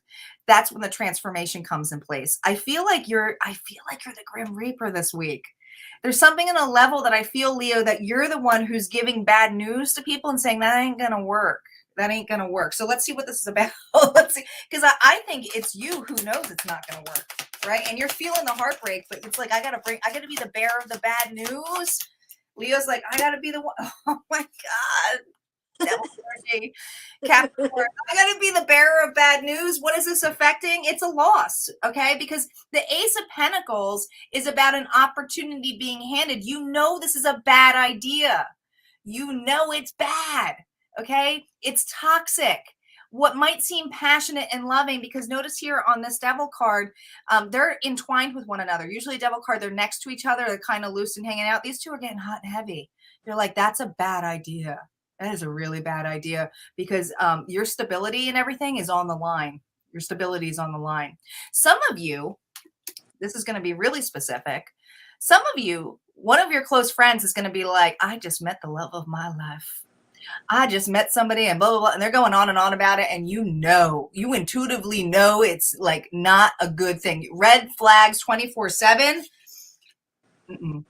that's when the transformation comes in place. I feel like you're the Grim Reaper this week. There's something in a level that I feel, Leo, that you're the one who's giving bad news to people and saying that ain't going to work. That ain't going to work. So let's see what this is about. Let's see. Because I think it's you who knows it's not going to work. Right. And you're feeling the heartbreak, but it's like, I got to be the bearer of the bad news. Leo's like, I got to be the one. Oh my God. Devil energy. Capricorn, I got to be the bearer of bad news. What is this affecting? It's a loss. Okay. Because the Ace of Pentacles is about an opportunity being handed. You know, this is a bad idea. You know, it's bad. Okay. It's toxic. What might seem passionate and loving, because notice here on this devil card, they're entwined with one another. Usually devil card, they're next to each other. They're kind of loose and hanging out. These two are getting hot and heavy. They're like, that's a bad idea. That is a really bad idea, because your stability and everything is on the line. Your stability is on the line. Some of you, this is going to be really specific. Some of you, one of your close friends is going to be like, I just met the love of my life. I just met somebody and blah, blah, blah. And they're going on and on about it. And you intuitively know it's like not a good thing. Red flags 24/7.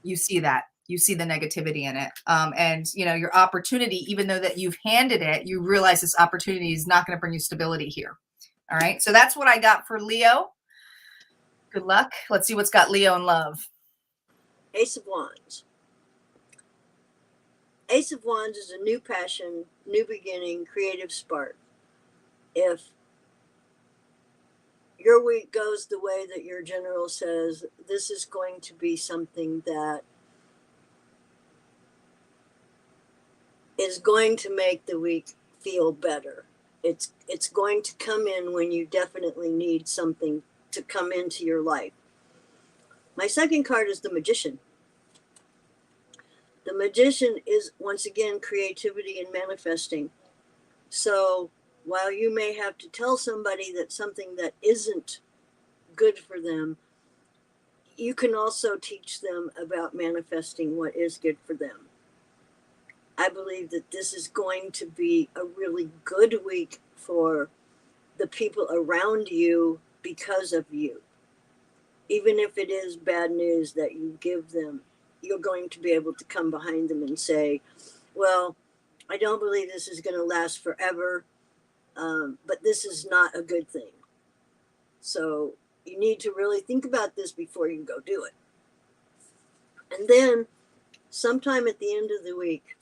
You see that. You see the negativity in it. And you know, your opportunity, even though that you've handed it, you realize this opportunity is not going to bring you stability here. All right. So that's what I got for Leo. Good luck. Let's see what's got Leo in love. Ace of Wands. Ace of Wands is a new passion, new beginning, creative spark. If your week goes the way that your general says, this is going to be something that is going to make the week feel better. It's going to come in when you definitely need something to come into your life. My second card is the Magician. The Magician is, once again, creativity and manifesting. So while you may have to tell somebody that something that isn't good for them, you can also teach them about manifesting what is good for them. I believe that this is going to be a really good week for the people around you because of you. Even if it is bad news that you give them, you're going to be able to come behind them and say, well, I don't believe this is going to last forever, but this is not a good thing. So you need to really think about this before you go do it. And then sometime at the end of the week,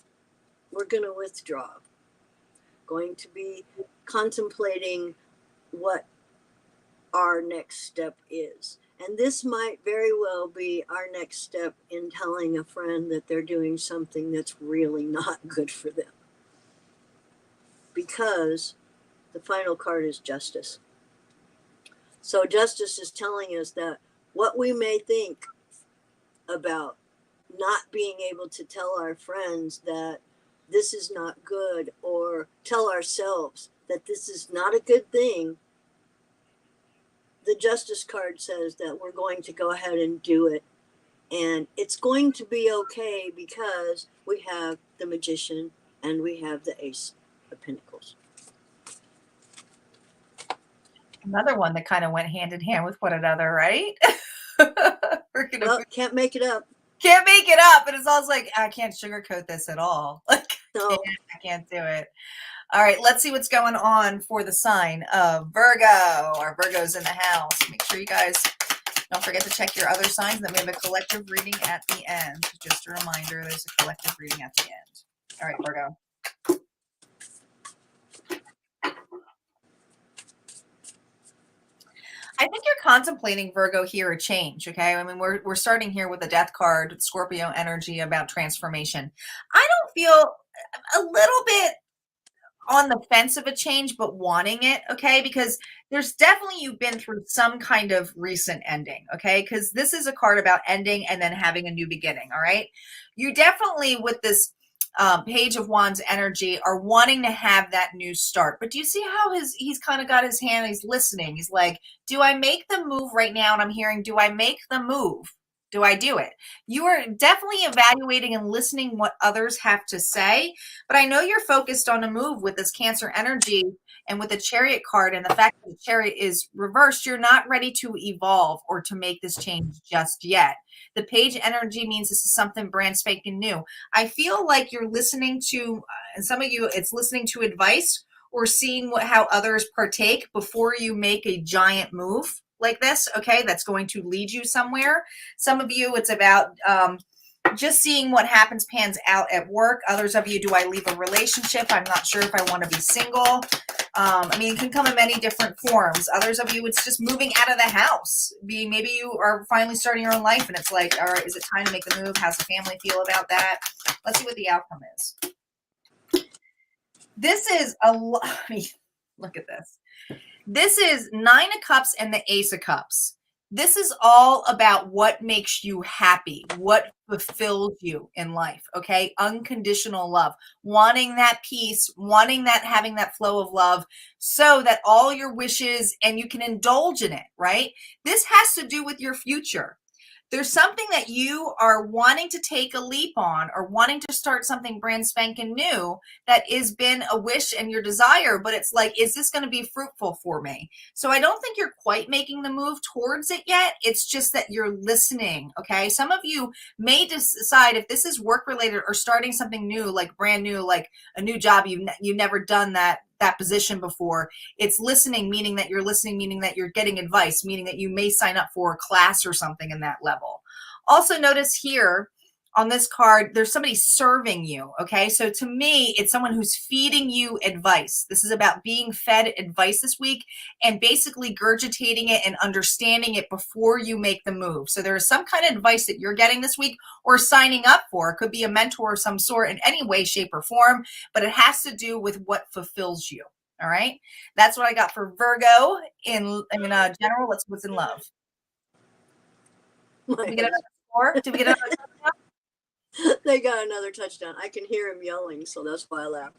we're going to withdraw. Going to be contemplating what our next step is. And this might very well be our next step in telling a friend that they're doing something that's really not good for them. Because the final card is Justice. So Justice is telling us that what we may think about not being able to tell our friends that this is not good, or tell ourselves that this is not a good thing, the Justice card says that we're going to go ahead and do it. And it's going to be okay because we have the Magician and we have the Ace of Pentacles. Another one that kind of went hand in hand with one another, right? Well, can't make it up. Can't make it up. And it's also like, I can't sugarcoat this at all. Like, No. I can't do it. All right, let's see what's going on for the sign of Virgo. Our Virgo's in the house. Make sure you guys don't forget to check your other signs. Then we have a collective reading at the end. Just a reminder, there's a collective reading at the end. All right, Virgo. I think you're contemplating, Virgo, here a change, okay? I mean, we're starting here with the death card, Scorpio energy about transformation. I don't feel a little bit on the fence of a change, but wanting it, okay? Because there's definitely, you've been through some kind of recent ending, okay? Because this is a card about ending and then having a new beginning, all right? You definitely, with this Page of Wands energy, are wanting to have that new start. But do you see how he's kind of got his hand, he's listening. He's like, do I make the move right now? And I'm hearing, do I make the move? Do I do it? You are definitely evaluating and listening what others have to say, but I know you're focused on a move with this Cancer energy and with the Chariot card and the fact that the Chariot is reversed. You're not ready to evolve or to make this change just yet. The Page energy means this is something brand spanking new. I feel like you're listening to, and some of you, it's listening to advice or seeing how others partake before you make a giant move like this, okay, that's going to lead you somewhere. Some of you, it's about just seeing what happens, pans out at work. Others of you, do I leave a relationship? I'm not sure if I want to be single. I mean, it can come in many different forms. Others of you, it's just moving out of the house. Maybe you are finally starting your own life and it's like, all right, is it time to make the move? How's the family feel about that? Let's see what the outcome is. This is a lot. I mean, look at this. This is Nine of Cups and the Ace of Cups. This is all about what makes you happy, what fulfills you in life, okay? Unconditional love, wanting that peace, wanting that, having that flow of love so that all your wishes and you can indulge in it, right? This has to do with your future. There's something that you are wanting to take a leap on or wanting to start something brand spanking new that has been a wish and your desire, but it's like, is this going to be fruitful for me? So I don't think you're quite making the move towards it yet. It's just that you're listening, okay? Some of you may decide if this is work related or starting something new, like brand new, like a new job, you've never done that position before. It's listening, meaning that you're listening, meaning that you're getting advice, meaning that you may sign up for a class or something in that level. Also notice here on this card, there's somebody serving you, okay? So to me, it's someone who's feeding you advice. This is about being fed advice this week and basically gurgitating it and understanding it before you make the move. So there is some kind of advice that you're getting this week or signing up for. It could be a mentor of some sort in any way, shape, or form, but it has to do with what fulfills you, all right? That's what I got for Virgo in general. Let's see what's in love. Did we get another score? Did we get another touchdown? They got another touchdown. I can hear him yelling, so that's why I laugh.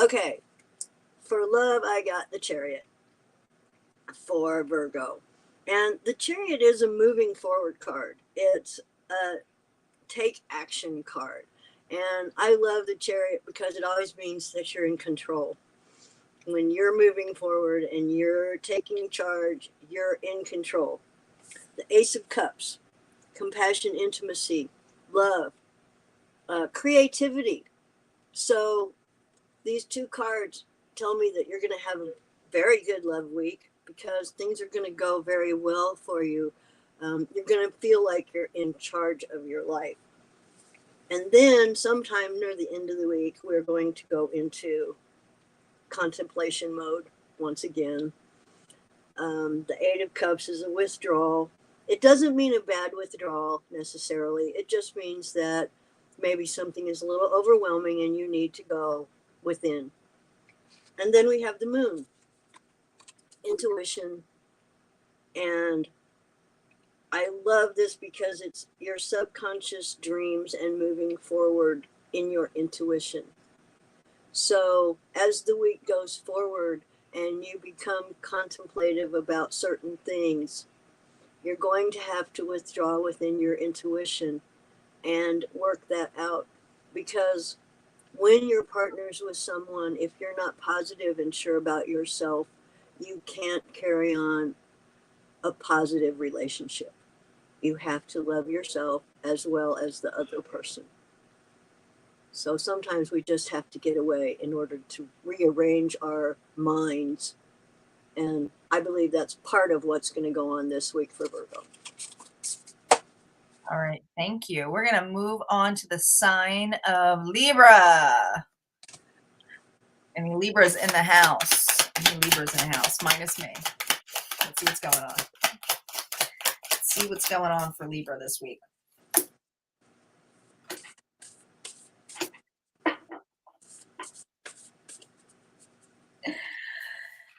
Okay. For love, I got the Chariot for Virgo. And the Chariot is a moving forward card. It's a take action card. And I love the Chariot because it always means that you're in control. When you're moving forward and you're taking charge, you're in control. The Ace of Cups, compassion, intimacy, love, creativity. So these two cards tell me that you're going to have a very good love week because things are going to go very well for you. You're going to feel like you're in charge of your life. And then sometime near the end of the week, we're going to go into contemplation mode once again. The Eight of Cups is a withdrawal. It doesn't mean a bad withdrawal necessarily. It just means that maybe something is a little overwhelming and you need to go within. And then we have the Moon, intuition. And I love this because it's your subconscious dreams and moving forward in your intuition. So as the week goes forward and you become contemplative about certain things, you're going to have to withdraw within your intuition and work that out. Because when you're partners with someone, if you're not positive and sure about yourself, you can't carry on a positive relationship. You have to love yourself as well as the other person. So sometimes we just have to get away in order to rearrange our minds. And I believe that's part of what's going to go on this week for Virgo. All right, thank you. We're going to move on to the sign of Libra. And Libra's in the house. Libra's in the house, minus me. Let's see what's going on. Let's see what's going on for Libra this week.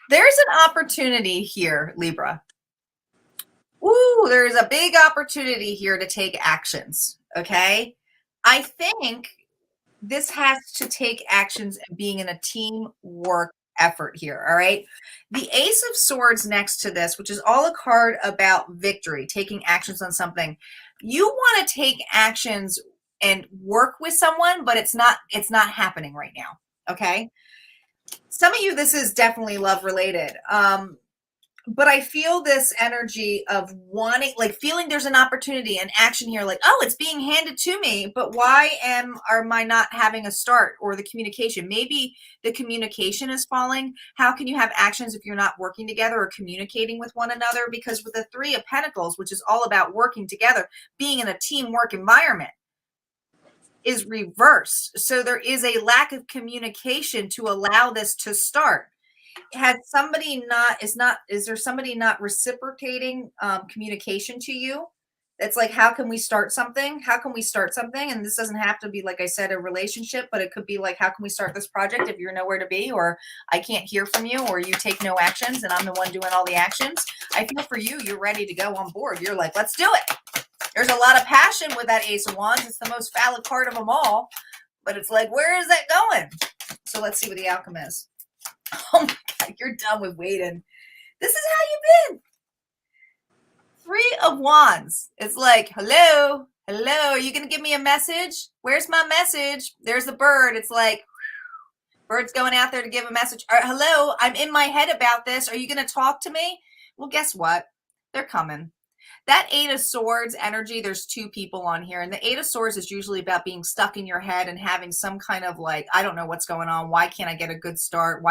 There's an opportunity here, Libra. Ooh, there's a big opportunity here to take actions, okay? I think this has to take actions and being in a teamwork effort here, all right? The Ace of Swords next to this, which is all a card about victory, taking actions on something. You want to take actions and work with someone, but it's not happening right now, okay? Some of you, this is definitely love related. But I feel this energy of wanting, like feeling there's an opportunity and action here, like, oh, it's being handed to me, but why am I not having a start, or the communication? Maybe the communication is falling. How can you have actions if you're not working together or communicating with one another? Because with the Three of Pentacles, which is all about working together, being in a teamwork environment, is reversed. So there is a lack of communication to allow this to start. Had somebody is there somebody not reciprocating communication to you? It's like, how can we start something? How can we start something? And this doesn't have to be, like I said, a relationship, but it could be like, how can we start this project if you're nowhere to be, or I can't hear from you, or you take no actions and I'm the one doing all the actions. I feel for you, you're ready to go on board. You're like, let's do it. There's a lot of passion with that Ace of Wands. It's the most valid card of them all, but it's like, where is that going? So let's see what the outcome is. Oh my God, you're done with waiting. This is how you've been. Three of Wands. It's like, hello, are you going to give me a message? Where's my message? There's the bird. It's like, bird's going out there to give a message. All right, hello, I'm in my head about this. Are you going to talk to me? Well, guess what? They're coming. That Eight of Swords energy, there's two people on here. And the Eight of Swords is usually about being stuck in your head and having some kind of like, I don't know what's going on. Why can't I get a good start?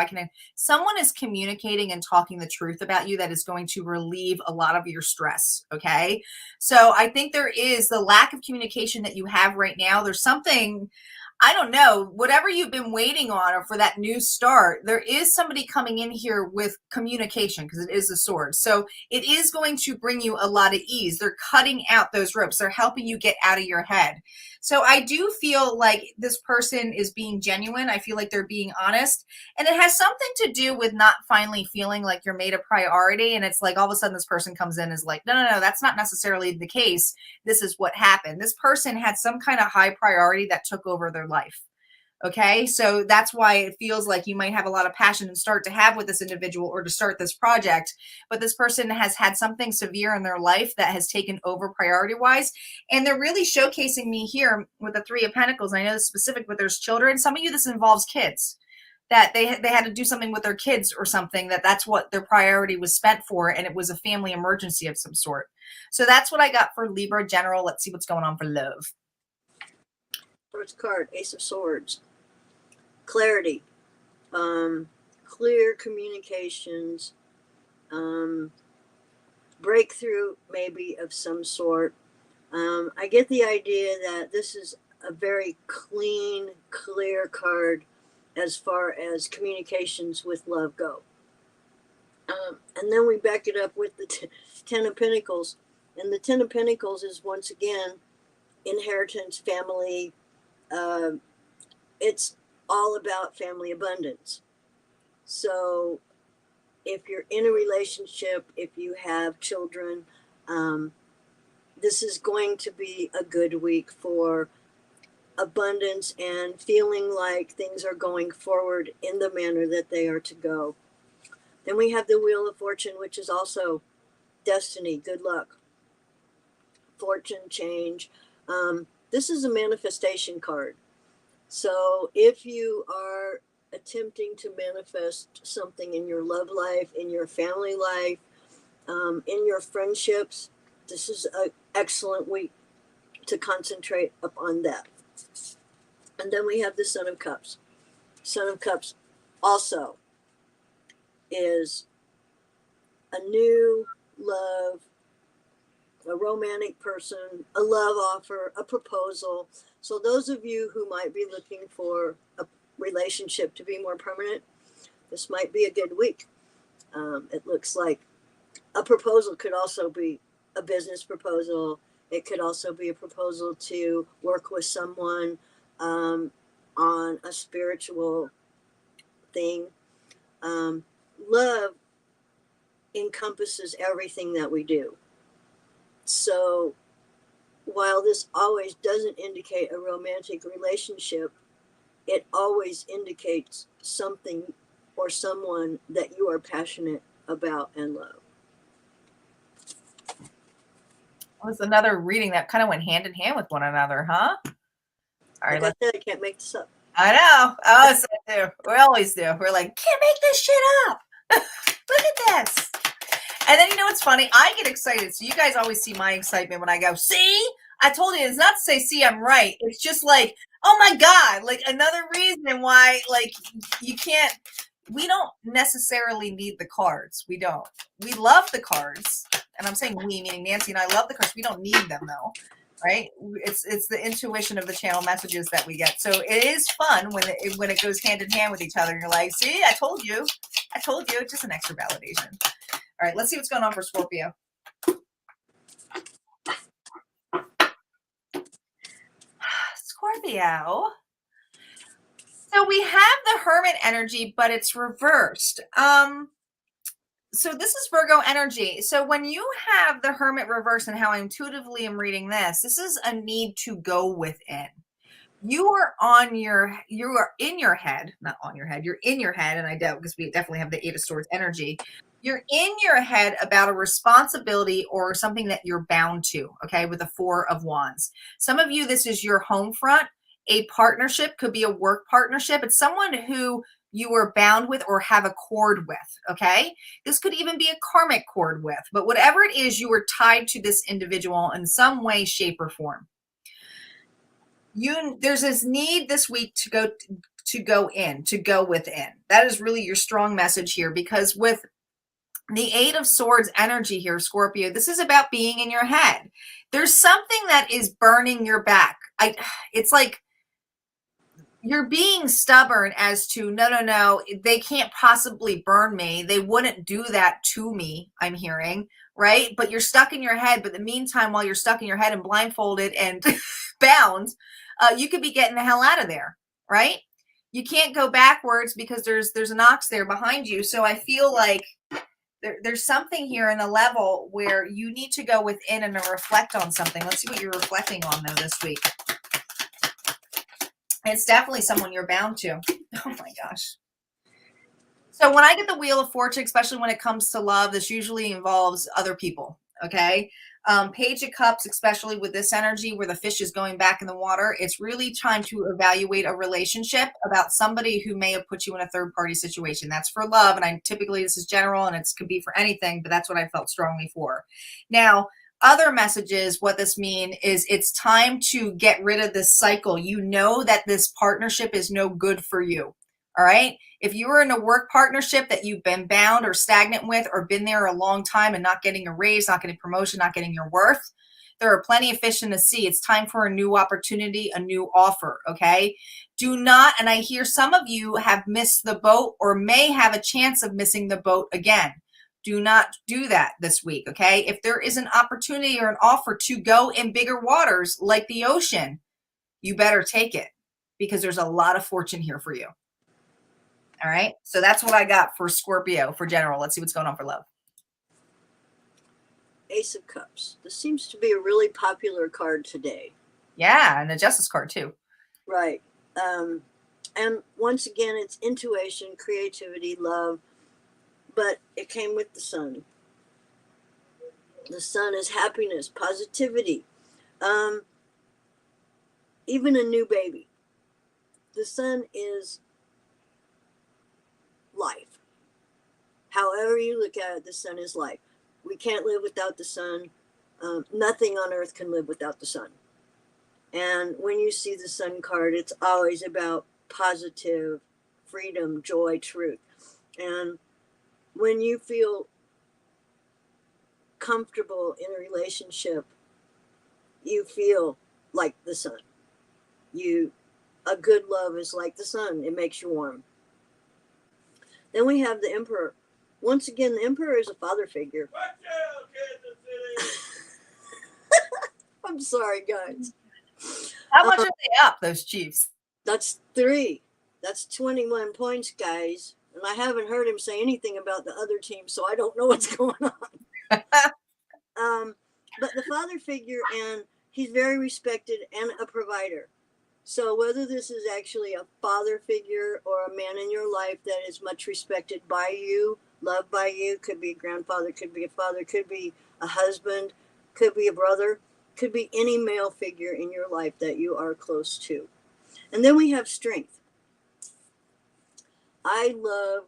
Someone is communicating and talking the truth about you that is going to relieve a lot of your stress. Okay. So I think there is the lack of communication that you have right now. There's something, I don't know, whatever you've been waiting on, or for that new start, there is somebody coming in here with communication, because it is a sword. So it is going to bring you a lot of ease. They're cutting out those ropes. They're helping you get out of your head. So I do feel like this person is being genuine. I feel like they're being honest. And it has something to do with not finally feeling like you're made a priority. And it's like all of a sudden this person comes in and is like, no, that's not necessarily the case. This is what happened. This person had some kind of high priority that took over their life. Okay, so that's why it feels like you might have a lot of passion and start to have with this individual or to start this project, but this person has had something severe in their life that has taken over priority wise, and they're really showcasing me here with the Three of Pentacles. I know this specific, but there's children. Some of you, this involves kids, that they had to do something with their kids or something, that's what their priority was spent for, and it was a family emergency of some sort. So that's what I got for Libra general. Let's see what's going on for love. First card, Ace of Swords. Clarity, clear communications, breakthrough maybe of some sort. I get the idea that this is a very clean, clear card as far as communications with love go. And then we back it up with the Ten of Pentacles. And the Ten of Pentacles is, once again, inheritance, family. It's all about family abundance. So if you're in a relationship, if you have children, this is going to be a good week for abundance and feeling like things are going forward in the manner that they are to go. Then we have the Wheel of Fortune, which is also destiny, good luck, fortune change. This is a manifestation card. So if you are attempting to manifest something in your love life, in your family life, in your friendships, this is excellent week to concentrate upon that. And then we have the Son of Cups. Son of Cups also is a new love, a romantic person, a love offer, a proposal. So those of you who might be looking for a relationship to be more permanent, this might be a good week. It looks like a proposal could also be a business proposal. It could also be a proposal to work with someone on a spiritual thing. Love encompasses everything that we do. So while this always doesn't indicate a romantic relationship, it always indicates something or someone that you are passionate about and love. It was another reading that kind of went hand in hand with one another, huh? All right, like I said, I can't make this up. I know. Oh, so do. We always do. We're like, can't make this shit up. Look at this. And then you know what's funny? I get excited. So you guys always see my excitement when I go, see? I told you, it's not to say, see, I'm right. It's just like, oh my God, like another reason why, like, you can't, we don't necessarily need the cards. We don't. We love the cards. And I'm saying we, meaning Nancy and I love the cards. We don't need them though. Right? It's the intuition of the channel messages that we get. So it is fun when it goes hand in hand with each other. You're like, see, I told you. Just an extra validation. All right, let's see what's going on for Scorpio. Scorpio. So we have the Hermit energy, but it's reversed. So this is Virgo energy. So when you have the Hermit reverse and how I intuitively am reading this is a need to go within. You are in your head, not on your head, you're in your head, and I doubt because we definitely have the Eight of Swords energy. You're in your head about a responsibility or something that you're bound to, okay, with the Four of Wands. Some of you, this is your home front. A partnership could be a work partnership. It's someone who you are bound with or have a cord with, okay? This could even be a karmic cord with, but whatever it is, you are tied to this individual in some way, shape, or form. There's this need this week to go within. That is really your strong message here, because with the Eight of Swords energy here, Scorpio, this is about being in your head. There's something that is burning your back. It's like you're being stubborn as to, no, they can't possibly burn me. They wouldn't do that to me, I'm hearing, right? But you're stuck in your head. But in the meantime, while you're stuck in your head and blindfolded and bound, you could be getting the hell out of there, right? You can't go backwards because there's an ox there behind you. So I feel like there's something here in a level where you need to go within and reflect on something. Let's see what you're reflecting on though this week. It's definitely someone you're bound to. Oh my gosh. So when I get the Wheel of Fortune, especially when it comes to love, this usually involves other people, okay? Page of Cups, especially with this energy where the fish is going back in the water, it's really time to evaluate a relationship about somebody who may have put you in a third-party situation. That's for love, and typically this is general, and it could be for anything, but that's what I felt strongly for. Now, other messages, what this means is it's time to get rid of this cycle. You know that this partnership is no good for you. All right. If you were in a work partnership that you've been bound or stagnant with, or been there a long time and not getting a raise, not getting promotion, not getting your worth, there are plenty of fish in the sea. It's time for a new opportunity, a new offer. Okay. Do not, and I hear some of you have missed the boat or may have a chance of missing the boat again. Do not do that this week, okay? If there is an opportunity or an offer to go in bigger waters like the ocean, you better take it, because there's a lot of fortune here for you. All right? So that's what I got for Scorpio for general. Let's see what's going on for love. Ace of Cups. This seems to be a really popular card today. Yeah, and the Justice card too. Right. And once again, it's intuition, creativity, love, but it came with the Sun. The Sun is happiness, positivity, even a new baby. The Sun is life. However you look at it, the Sun is life. We can't live without the Sun. Nothing on earth can live without the sun. And when you see the sun card, it's always about positive, freedom, joy, truth. And when you feel comfortable in a relationship, you feel like the sun. A good love is like the sun. It makes you warm. Then we have the Emperor. Once again, the Emperor is a father figure. I'm sorry, guys. How much are they up, those Chiefs? That's 3. That's 21 points, guys. And I haven't heard him say anything about the other team, so I don't know what's going on. But the father figure, and he's very respected and a provider. So whether this is actually a father figure or a man in your life that is much respected by you, loved by you, could be a grandfather, could be a father, could be a husband, could be a brother, could be any male figure in your life that you are close to. And then we have strength. I love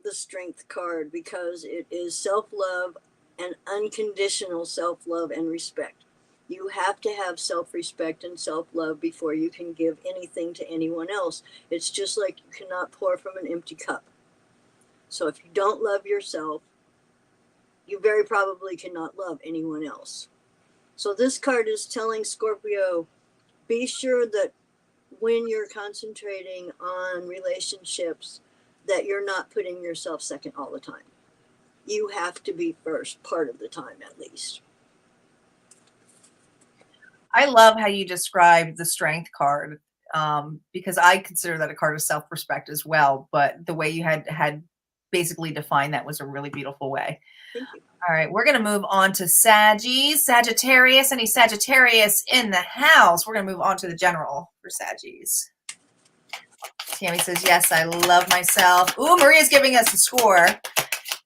the strength card because it is self-love and unconditional self-love and respect. You have to have self-respect and self-love before you can give anything to anyone else. It's just like you cannot pour from an empty cup. So if you don't love yourself, you very probably cannot love anyone else. So this card is telling Scorpio, be sure that when you're concentrating on relationships, that you're not putting yourself second all the time. You have to be first part of the time, at least. I love how you described the strength card, because I consider that a card of self-respect as well. But the way you had basically defined that was a really beautiful way. Thank you. All right, we're going to move on to Sagittarius. Any Sagittarius in the house? We're going to move on to the general for Saggies. Tammy says, yes, I love myself. Ooh, Maria's giving us a score.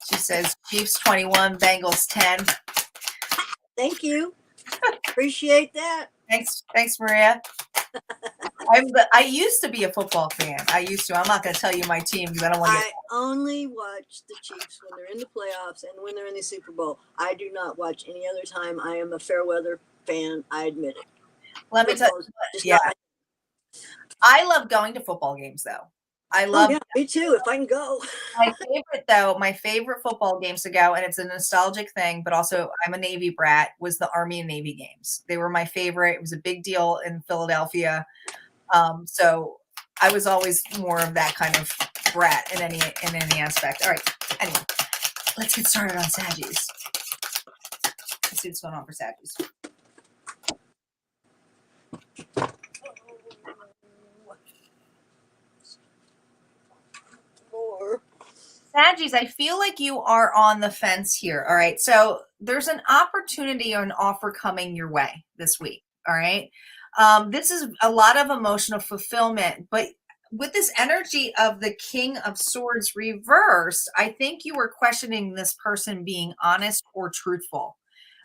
She says, Chiefs 21, Bengals 10. Thank you. Appreciate that. Thanks, Maria. I used to be a football fan. I'm not going to tell you my team because I don't want to. I only watch the Chiefs when they're in the playoffs and when they're in the Super Bowl. I do not watch any other time. I am a fair weather fan. I admit it. Let me tell you. Yeah. I love going to football games, though. I love. Oh, yeah, me too. If I can go. My favorite football games to go, and it's a nostalgic thing, but also I'm a Navy brat, was the Army and Navy games. They were my favorite. It was a big deal in Philadelphia. So I was always more of that kind of brat in any aspect. All right. Anyway, let's get started on Saggies. Let's see what's going on for Saggies. Saggies, I feel like you are on the fence here. All right. So there's an opportunity or an offer coming your way this week. All right. This is a lot of emotional fulfillment, but with this energy of the King of Swords reversed, I think you were questioning this person being honest or truthful.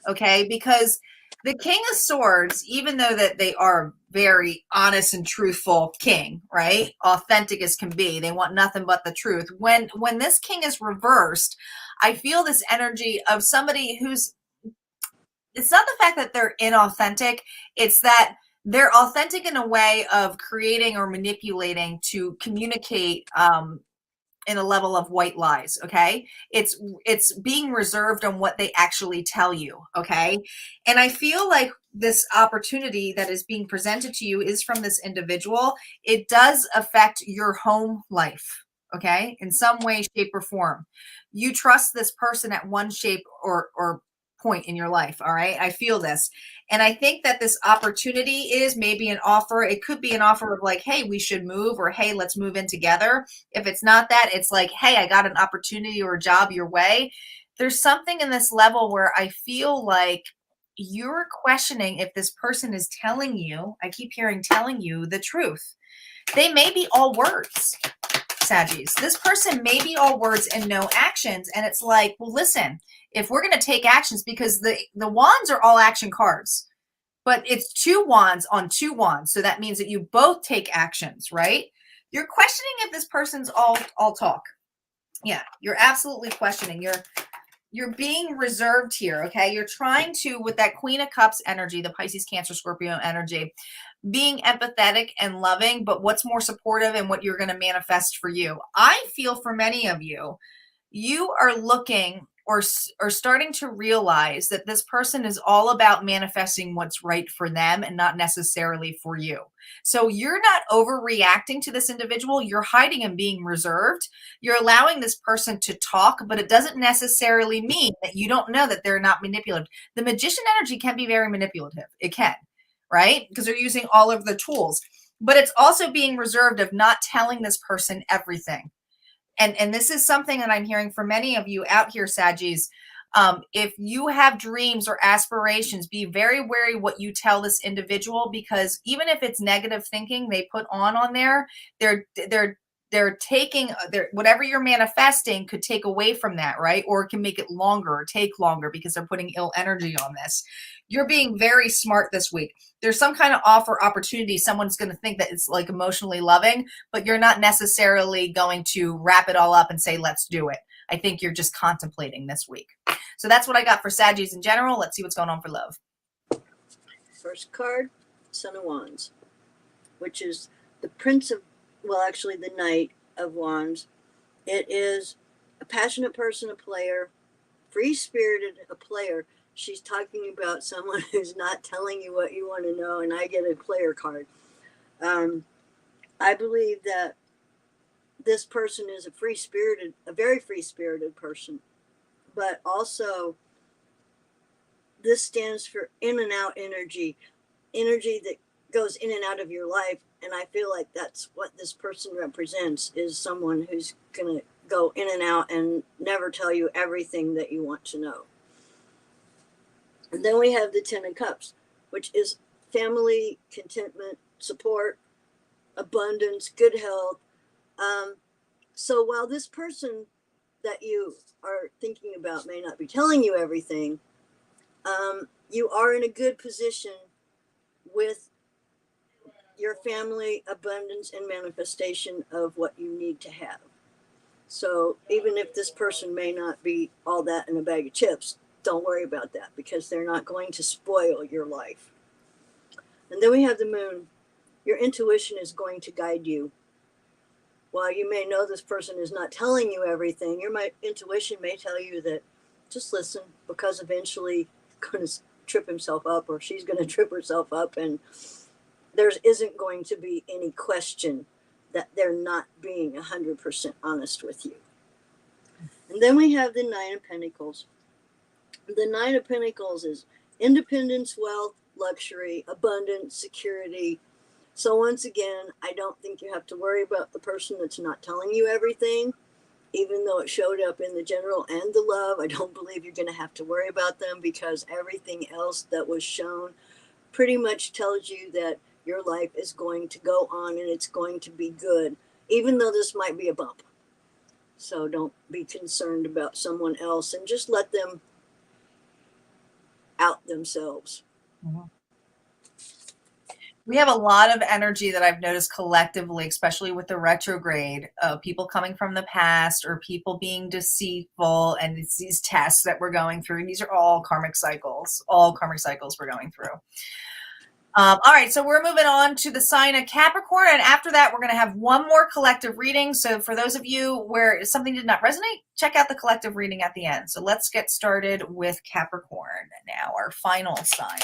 Okay. Because the King of Swords, even though that they are very honest and truthful king, right? Authentic as can be. They want nothing but the truth. When this king is reversed, I feel this energy of somebody who's, it's not the fact that they're inauthentic. It's that they're authentic in a way of creating or manipulating to communicate, in a level of white lies. Okay. It's being reserved on what they actually tell you. Okay. And I feel like this opportunity that is being presented to you is from this individual. It does affect your home life. Okay. In some way, shape, or form. You trust this person at one shape or point in your life. All right. I feel this. And I think that this opportunity is maybe an offer. It could be an offer of like, hey, we should move, or hey, let's move in together. If it's not that, it's like, hey, I got an opportunity or a job your way. There's something in this level where I feel like you're questioning if this person is telling you, I keep hearing telling you the truth. They may be all words, Saggies. This person may be all words and no actions. And it's like, well, listen, if we're going to take actions, because the wands are all action cards, but it's 2 wands on 2 wands. So that means that you both take actions, right? You're questioning if this person's all talk. Yeah, you're absolutely questioning. you're being reserved here, okay? You're trying to, with that Queen of Cups energy, the Pisces, Cancer, Scorpio energy, being empathetic and loving, but what's more supportive and what you're going to manifest for you. I feel for many of you, you are looking or starting to realize that this person is all about manifesting what's right for them and not necessarily for you. So you're not overreacting to this individual. You're hiding and being reserved. You're allowing this person to talk, but it doesn't necessarily mean that you don't know that they're not manipulative. The magician energy can be very manipulative. It can, right? Because they're using all of the tools, but it's also being reserved of not telling this person everything. And this is something that I'm hearing from many of you out here, Saggies. If you have dreams or aspirations, be very wary what you tell this individual, because even if it's negative thinking they put on there, they're taking whatever you're manifesting could take away from that, right? Or it can make it longer or take longer because they're putting ill energy on this. You're being very smart this week. There's some kind of offer opportunity. Someone's going to think that it's like emotionally loving, but you're not necessarily going to wrap it all up and say, let's do it. I think you're just contemplating this week. So that's what I got for Saggies in general. Let's see what's going on for love. First card, Son of Wands, which is the Prince of, well, actually the Knight of Wands. It is a passionate person, a player, free-spirited, a player. She's talking about someone who's not telling you what you want to know, and I get a player card. I believe that this person is a very free-spirited person, but also this stands for in and out energy that goes in and out of your life. And I feel like that's what this person represents, is someone who's going to go in and out and never tell you everything that you want to know. And then we have the Ten of Cups, which is family, contentment, support, abundance, good health. So while this person that you are thinking about may not be telling you everything, you are in a good position with your family, abundance, and manifestation of what you need to have. So even if this person may not be all that in a bag of chips, don't worry about that, because they're not going to spoil your life. And then we have the Moon. Your intuition is going to guide you. While you may know this person is not telling you everything, your intuition may tell you that just listen, because eventually he's going to trip himself up, or she's going to trip herself up, and there isn't going to be any question that they're not being 100% honest with you. And then we have the Nine of Pentacles. The Nine of Pentacles is independence, wealth, luxury, abundance, security. So once again, I don't think you have to worry about the person that's not telling you everything, even though it showed up in the general and the love. I don't believe you're going to have to worry about them, because everything else that was shown pretty much tells you that your life is going to go on and it's going to be good, even though this might be a bump. So don't be concerned about someone else, and just let them out themselves. Mm-hmm. We have a lot of energy that I've noticed collectively, especially with the retrograde, of people coming from the past or people being deceitful. And it's these tests that we're going through. These are all karmic cycles we're going through. All right, so we're moving on to the sign of Capricorn. And after that, we're going to have one more collective reading. So for those of you where something did not resonate, check out the collective reading at the end. So let's get started with Capricorn now, our final sign.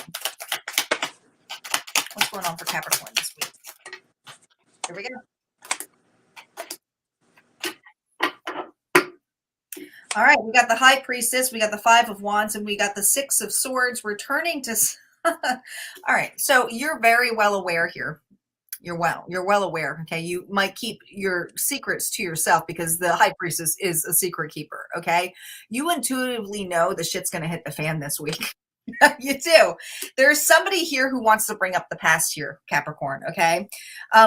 What's going on for Capricorn this week? Here we go. All right, we got the High Priestess, we got the Five of Wands, and we got the Six of Swords returning to... All right, so you're very well aware here. You're well aware, okay? You might keep your secrets to yourself because the High Priestess is a secret keeper, okay? You intuitively know the shit's going to hit the fan this week. You do. There's somebody here who wants to bring up the past here, Capricorn, okay?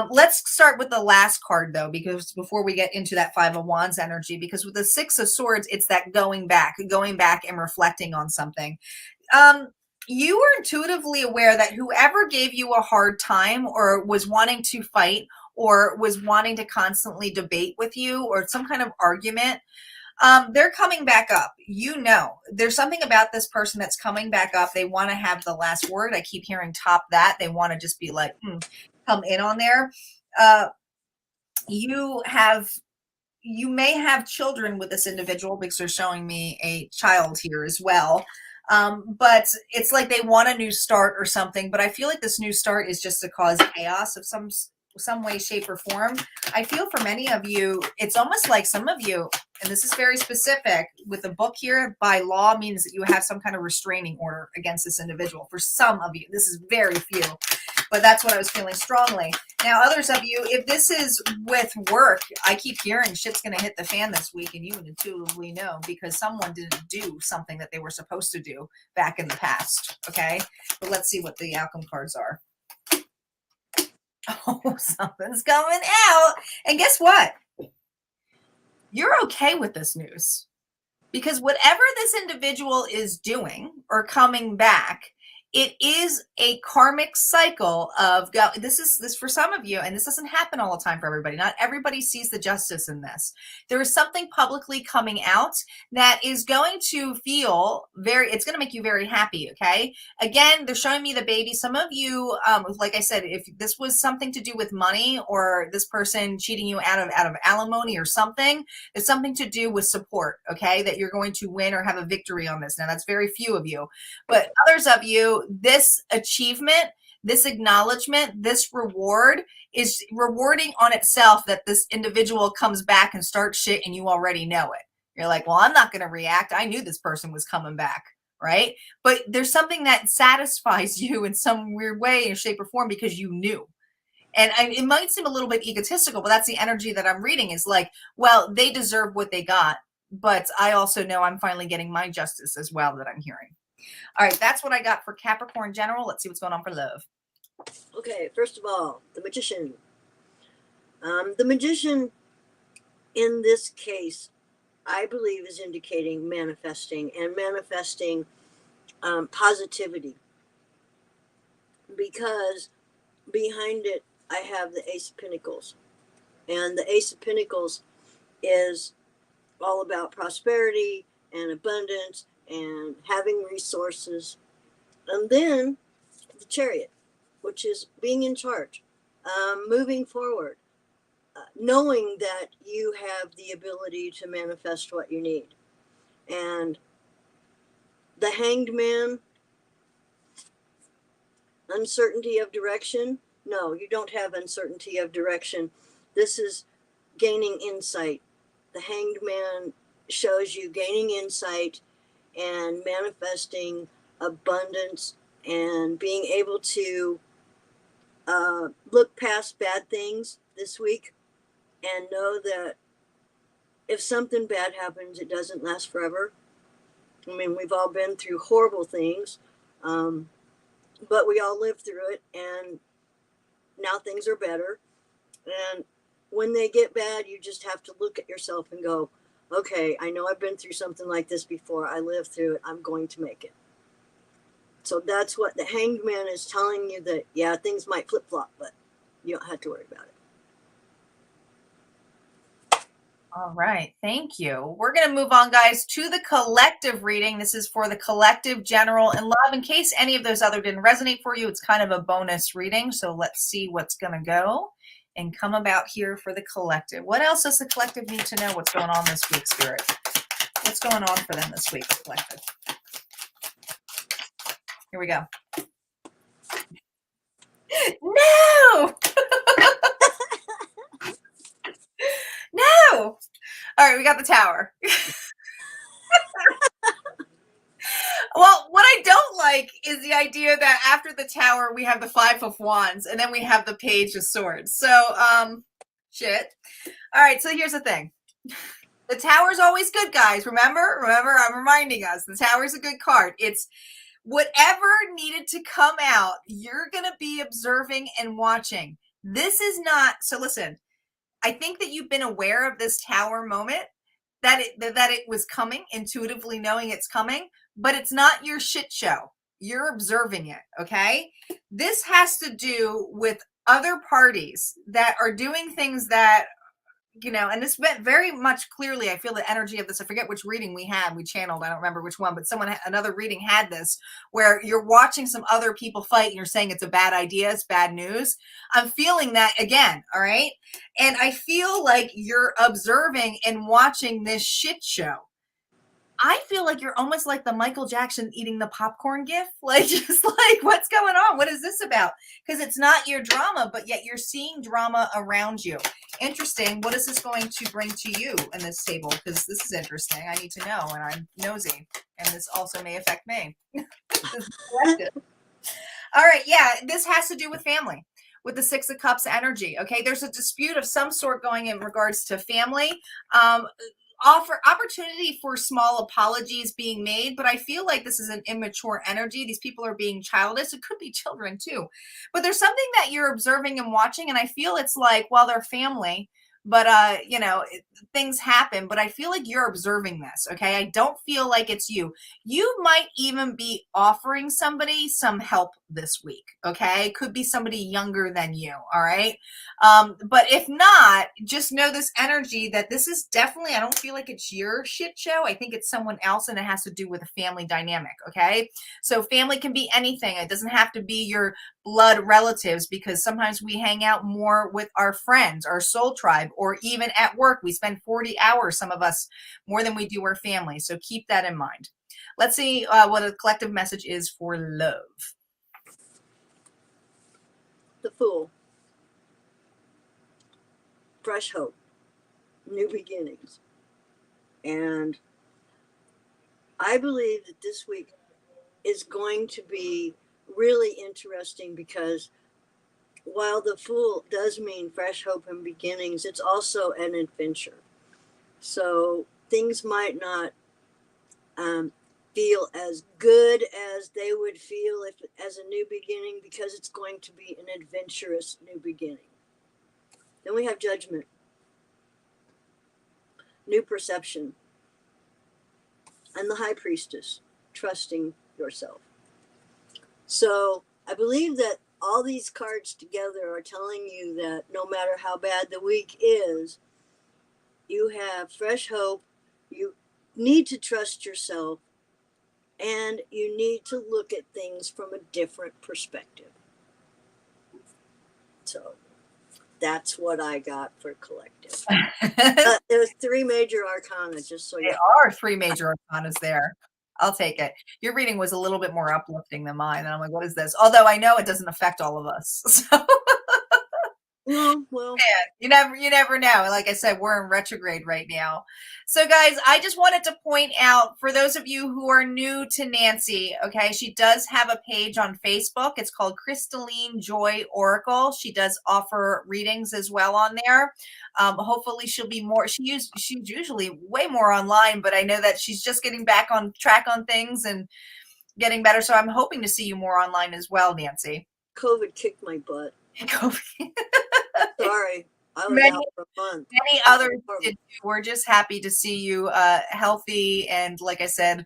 Let's start with the last card, though, because before we get into that Five of Wands energy, because with the Six of Swords, it's that going back and reflecting on something. You were intuitively aware that whoever gave you a hard time or was wanting to fight or was wanting to constantly debate with you or some kind of argument, They're coming back up. You know, there's something about this person that's coming back up. They want to have the last word. I keep hearing top that. They want to just be like, come in on there. You may have children with this individual because they're showing me a child here as well. But it's like they want a new start or something, but I feel like this new start is just to cause chaos of some way, shape, or form. I feel for many of you, it's almost like some of you, and this is very specific with the book here, by law means that you have some kind of restraining order against this individual. For some of you, this is very few, but that's what I was feeling strongly. Now, others of you, if this is with work, I keep hearing shit's going to hit the fan this week, and you intuitively know because someone didn't do something that they were supposed to do back in the past, okay? But let's see what the outcome cards are. Oh, something's coming out. And guess what? You're okay with this news because whatever this individual is doing or coming back, it is a karmic cycle of this for some of you, and this doesn't happen all the time for everybody. Not everybody sees the justice in this. There is something publicly coming out that is going to feel it's going to make you very happy. Okay. Again, they're showing me the baby. Some of you, like I said, if this was something to do with money or this person cheating you out of alimony or something, it's something to do with support. Okay. That you're going to win or have a victory on this. Now that's very few of you, but others of you, this achievement, this acknowledgement, this reward is rewarding on itself that this individual comes back and starts shit and you already know it. You're like, well, I'm not going to react. I knew this person was coming back, right? But there's something that satisfies you in some weird way or shape or form because you knew. And it might seem a little bit egotistical, but that's the energy that I'm reading is like, well, they deserve what they got. But I also know I'm finally getting my justice as well that I'm hearing. All right, that's what I got for Capricorn general. Let's see what's going on for love. Okay, first of all, the Magician. The Magician in this case, I believe, is indicating manifesting positivity. Because behind it, I have the Ace of Pentacles. And the Ace of Pentacles is all about prosperity and abundance and having resources. And then the Chariot, which is being in charge, moving forward, knowing that you have the ability to manifest what you need. And the Hanged Man, uncertainty of direction. No, you don't have uncertainty of direction. This is gaining insight. The Hanged Man shows you gaining insight and manifesting abundance and being able to look past bad things this week and know that if something bad happens, it doesn't last forever. I mean, we've all been through horrible things, but we all lived through it, and now things are better. And when they get bad, you just have to look at yourself and go, okay, I know I've been through something like this before. I lived through it. I'm going to make it. So that's what the Hanged Man is telling you, that, yeah, things might flip-flop, but you don't have to worry about it. All right. Thank you. We're going to move on, guys, to the collective reading. This is for the collective, general, and love. In case any of those other didn't resonate for you, it's kind of a bonus reading. So let's see what's going to go and come about here for the collective. What else does the collective need to know? What's going on this week, Spirit? What's going on for them this week, the collective? Here we go. No! No! All right, we got the Tower. Well, what I don't like is the idea that after the Tower, we have the Five of Wands, and then we have the Page of Swords. So, shit. All right, so here's the thing. The Tower's always good, guys. Remember, I'm reminding us. The Tower's a good card. It's whatever needed to come out, you're going to be observing and watching. This is not, so listen, I think that you've been aware of this Tower moment, that it was coming, intuitively knowing it's coming, but it's not your shit show. You're observing it, okay? This has to do with other parties that are doing things that you know, and this went very much clearly. I feel the energy of this. I forget which reading we channeled. I don't remember which one, but another reading had this where you're watching some other people fight and you're saying it's a bad idea, it's bad news. I'm feeling that again. All right. And I feel like you're observing and watching this shit show. I feel like you're almost like the Michael Jackson eating the popcorn gif. Like, just like, what's going on? What is this about? Because it's not your drama, but yet you're seeing drama around you. Interesting. What is this going to bring to you in this table? Because this is interesting. I need to know, and I'm nosy. And this also may affect me. All right. Yeah, this has to do with family. With the Six of Cups energy. Okay. There's a dispute of some sort going in regards to family. Opportunity for small apologies being made, but I feel like this is an immature energy. These people are being childish. It could be children too, but there's something that you're observing and watching, and I feel it's like, well, they're family, but you know, things happen, but I feel like you're observing this. Okay. I don't feel like it's you. You might even be offering somebody some help this week. Okay. It could be somebody younger than you. All right. But if not, just know this energy that this is definitely, I don't feel like it's your shit show. I think it's someone else, and it has to do with a family dynamic. Okay. So family can be anything. It doesn't have to be your blood relatives, because sometimes we hang out more with our friends, our soul tribe, or even at work. We spend 40 hours, some of us, more than we do our family. So keep that in mind. Let's see what a collective message is for love. The Fool. Fresh hope. New beginnings. And I believe that this week is going to be really interesting, because while the Fool does mean fresh hope and beginnings, it's also an adventure. So things might not feel as good as they would feel if as a new beginning, because it's going to be an adventurous new beginning. Then we have Judgment. New perception. And the High Priestess, trusting yourself. So I believe that all these cards together are telling you that no matter how bad the week is, you have fresh hope, you need to trust yourself, and you need to look at things from a different perspective. So that's what I got for collective. There's three major arcana, just so you know. There are three major arcanas there. I'll take it. Your reading was a little bit more uplifting than mine, and I'm like, what is this? Although I know it doesn't affect all of us. So. Well, you never know. Like I said, we're in retrograde right now. So guys, I just wanted to point out, for those of you who are new to Nancy, okay, she does have a page on Facebook. It's called Crystalline Joy Oracle. She does offer readings as well on there. Hopefully she'll be more, she's usually way more online, but I know that she's just getting back on track on things and getting better. So I'm hoping to see you more online as well, Nancy. COVID kicked my butt. Sorry, I was out for a month. Many others did too. We're just happy to see you healthy and, like I said,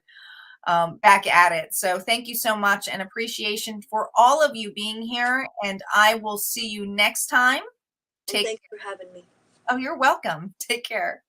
back at it. So thank you so much, and appreciation for all of you being here. And I will see you next time. Thanks for having me. Oh, you're welcome. Take care.